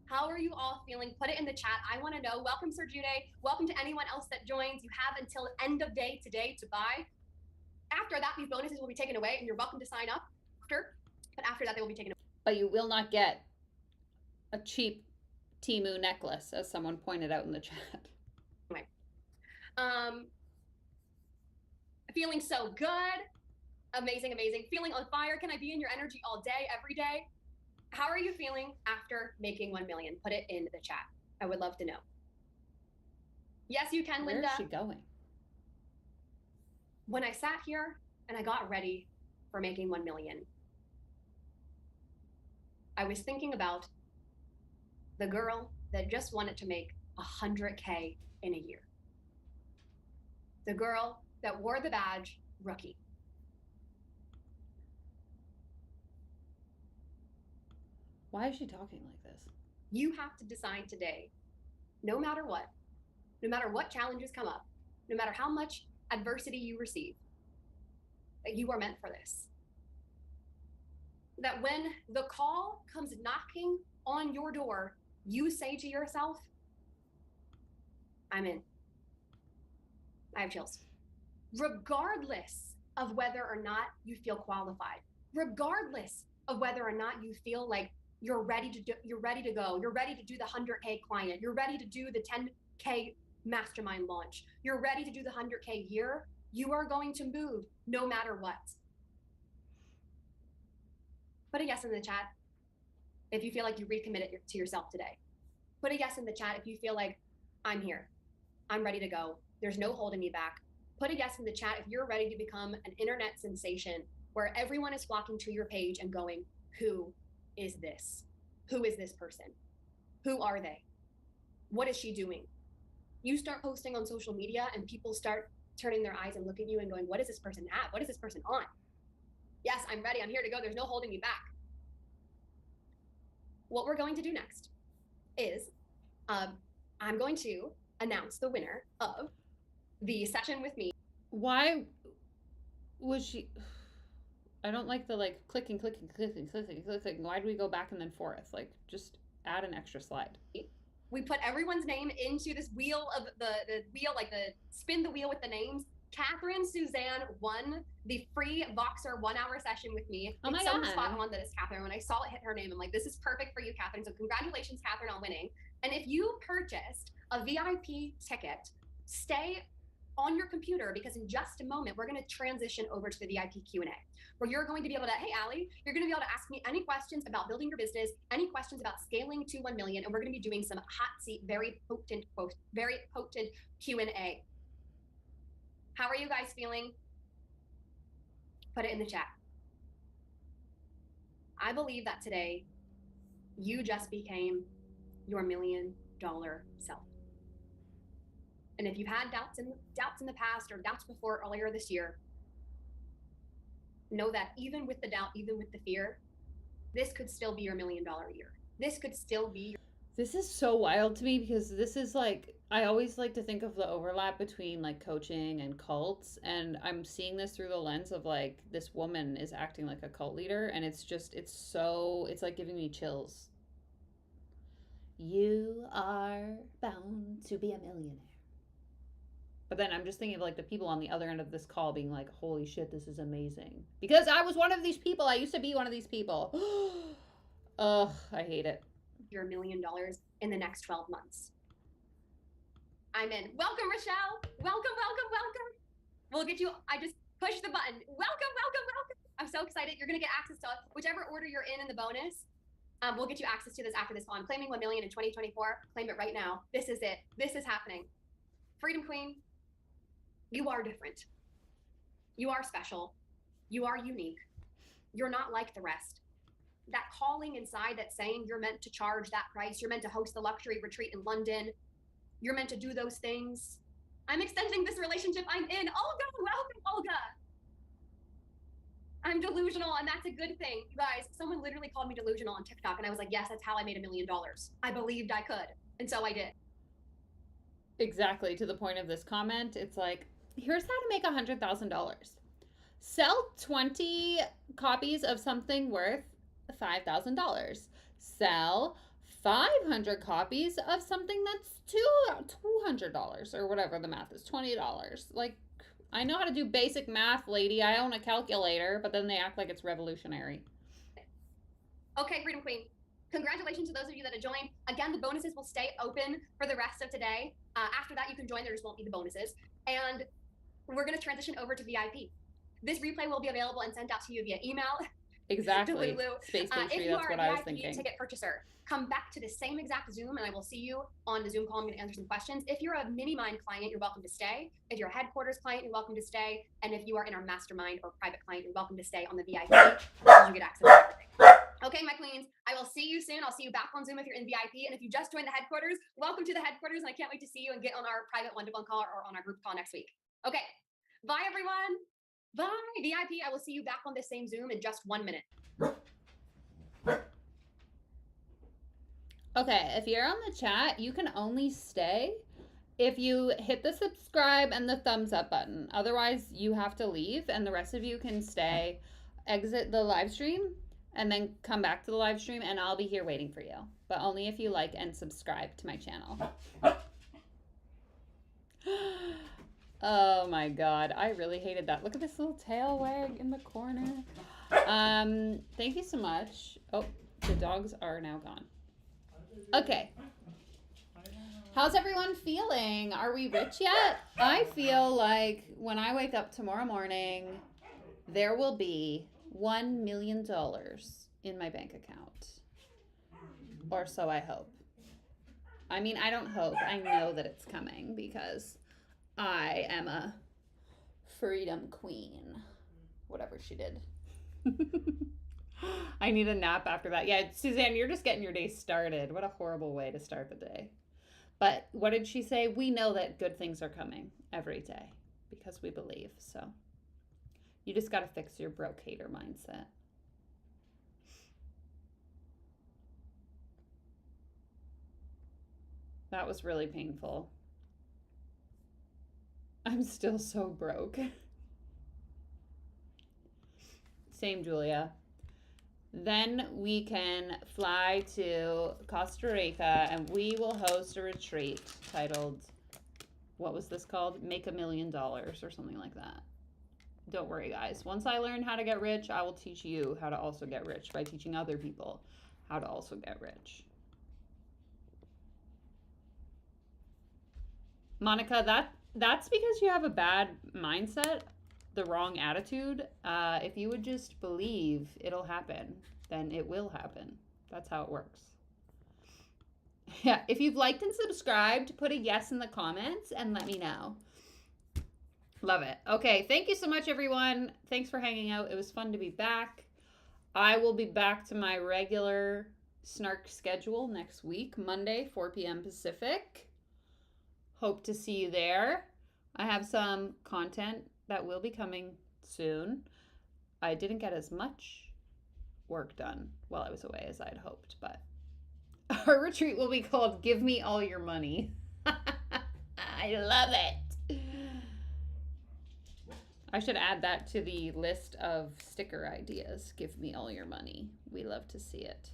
Speaker 4: How are you all feeling? Put it in the chat. I want to know. Welcome, Sir Jude. Welcome to anyone else that joins. You have until end of day today to buy. After that, these bonuses will be taken away, and you're welcome to sign up after. But after that, they will be taken away.
Speaker 3: But you will not get a cheap Temu necklace, as someone pointed out in the chat.
Speaker 4: Anyway, feeling so good. Amazing, amazing. Feeling on fire. Can I be in your energy all day, every day? How are you feeling after making 1 million? Put it in the chat. I would love to know. Yes, you can,
Speaker 3: Where
Speaker 4: Linda.
Speaker 3: is she going?
Speaker 4: When I sat here and I got ready for making 1 million, I was thinking about the girl that just wanted to make 100K in a year. The girl that wore the badge, rookie.
Speaker 3: Why is she talking like this?
Speaker 4: You have to decide today, no matter what challenges come up, no matter how much adversity you receive, that you are meant for this. That when the call comes knocking on your door, you say to yourself, I'm in. I have chills. Regardless of whether or not you feel qualified, regardless of whether or not you feel like you're ready to go, you're ready to do the 100K client, you're ready to do the 10K mastermind launch, you're ready to do the 100K year, you are going to move no matter what. Put a yes in the chat if you feel like you recommitted to yourself today. Put a yes in the chat if you feel like I'm here, I'm ready to go, there's no holding me back. Put a yes in the chat if you're ready to become an internet sensation where everyone is flocking to your page and going, who is this? Who is this person? Who are they? What is she doing? You start posting on social media and people start turning their eyes and looking at you and going, what is this person at? What is this person on? Yes, I'm ready. I'm here to go. There's no holding me back. What we're going to do next is I'm going to announce the winner of the session with me.
Speaker 3: Why was she... I don't like the clicking. Why do we go back and then forth? Just add an extra slide.
Speaker 4: We put everyone's name into this wheel of the wheel, the spin the wheel with the names. Catherine Suzanne won the free Voxer 1 hour session with me.
Speaker 3: Oh my
Speaker 4: it's so
Speaker 3: God.
Speaker 4: spot on that it's Catherine. When I saw it hit her name, I'm like, this is perfect for you, Catherine. So congratulations, Catherine, on winning. And if you purchased a VIP ticket, stay on your computer, because in just a moment, we're going to transition over to the VIP Q&A, where you're going to be able to, hey, Allie, you're going to be able to ask me any questions about building your business, any questions about scaling to 1 million, and we're going to be doing some hot seat, very potent Q&A. How are you guys feeling? Put it in the chat. I believe that today, you just became your $1 million self. And if you've had doubts in the past or doubts before earlier this year, know that even with the doubt, even with the fear, this could still be your $1 million year. This could still be your...
Speaker 3: This is so wild to me, because this is like, I always like to think of the overlap between like coaching and cults, and I'm seeing this through the lens of like, this woman is acting like a cult leader, and it's like giving me chills. You are bound to be a millionaire. But then I'm just thinking of like the people on the other end of this call being like, holy shit, this is amazing. Because I was one of these people. I used to be one of these people. Ugh, I hate it.
Speaker 4: Your $1 million in the next 12 months. I'm in. Welcome, Rochelle. Welcome. We'll get you, I just pushed the button. Welcome. I'm so excited. You're going to get access to whichever order you're in the bonus. We'll get you access to this after this call. I'm claiming 1 million in 2024. Claim it right now. This is it. This is happening. Freedom Queen, you are different. You are special. You are unique. You're not like the rest. That calling inside that's saying you're meant to charge that price, you're meant to host the luxury retreat in London, you're meant to do those things. I'm extending this relationship I'm in. Olga, welcome, Olga. I'm delusional, and that's a good thing. You guys, someone literally called me delusional on TikTok, and I was like, yes, that's how I made $1 million. I believed I could, and so I did.
Speaker 3: Exactly, to the point of this comment, it's like, here's how to make $100,000. Sell 20 copies of something worth $5,000. Sell 500 copies of something that's $200 or whatever the math is, $20. Like, I know how to do basic math, lady. I own a calculator, but then they act like it's revolutionary.
Speaker 4: Okay, Freedom Queen. Congratulations to those of you that have joined. Again, the bonuses will stay open for the rest of today. After that, you can join. There just won't be the bonuses. And we're going to transition over to VIP. This replay will be available and sent out to you via email.
Speaker 3: Exactly. Space Pastry, that's what I was thinking.
Speaker 4: If you are a VIP ticket purchaser, come back to the same exact Zoom, and I will see you on the Zoom call. I'm going to answer some questions. If you're a mini mind client, you're welcome to stay. If you're a headquarters client, you're welcome to stay. And if you are in our mastermind or private client, you're welcome to stay on the VIP. You get access to everything. Okay, my queens, I will see you soon. I'll see you back on Zoom if you're in VIP. And if you just joined the headquarters, welcome to the headquarters. And I can't wait to see you and get on our private one-to-one call or on our group call next week. Okay, bye everyone. Bye, VIP. I will see you back on this same Zoom in just 1 minute.
Speaker 3: Okay, if you're on the chat, you can only stay if you hit the subscribe and the thumbs up button. Otherwise, you have to leave, and the rest of you can stay, exit the live stream, and then come back to the live stream, and I'll be here waiting for you. But only if you like and subscribe to my channel. Oh my god, I really hated that. Look at this little tail wag in the corner. Thank you so much. Oh, the dogs are now gone. Okay. How's everyone feeling? Are we rich yet? I feel like when I wake up tomorrow morning, there will be $1 million in my bank account. Or so I hope. I mean, I don't hope. I know that it's coming because I am a freedom queen. Whatever she did. I need a nap after that. Yeah, Suzanne, you're just getting your day started. What a horrible way to start the day. But what did she say? We know that good things are coming every day because we believe. So you just got to fix your broke hater mindset. That was really painful. I'm still so broke. Same, Julia. Then we can fly to Costa Rica and we will host a retreat titled, what was this called? Make $1 million or something like that. Don't worry, guys. Once I learn how to get rich, I will teach you how to also get rich by teaching other people how to also get rich. Monica, that's because you have a bad mindset, the wrong attitude. If you would just believe it'll happen, then it will happen. That's how it works. Yeah, if you've liked and subscribed, put a yes in the comments and let me know. Love it. Okay, thank you so much, everyone. Thanks for hanging out. It was fun to be back. I will be back to my regular Snark schedule next week, Monday, 4 p.m. Pacific. Hope to see you there. I have some content that will be coming soon. I didn't get as much work done while I was away as I'd hoped, but our retreat will be called Give Me All Your Money. I love it. I should add that to the list of sticker ideas. Give me all your money. We love to see it.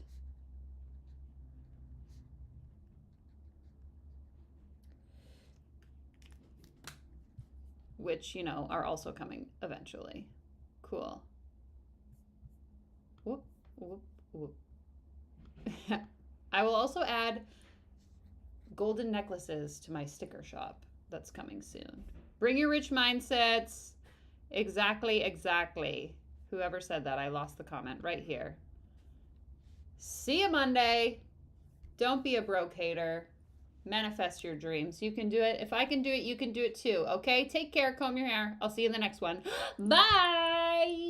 Speaker 3: Which, you know, are also coming eventually. Cool. Whoop, whoop, whoop. I will also add golden necklaces to my sticker shop that's coming soon. Bring your rich mindsets. Exactly. Whoever said that, I lost the comment right here. See you Monday. Don't be a broke hater. Manifest your dreams. You can do it. If I can do it, you can do it too. Okay? Take care. Comb your hair. I'll see you in the next one. Bye.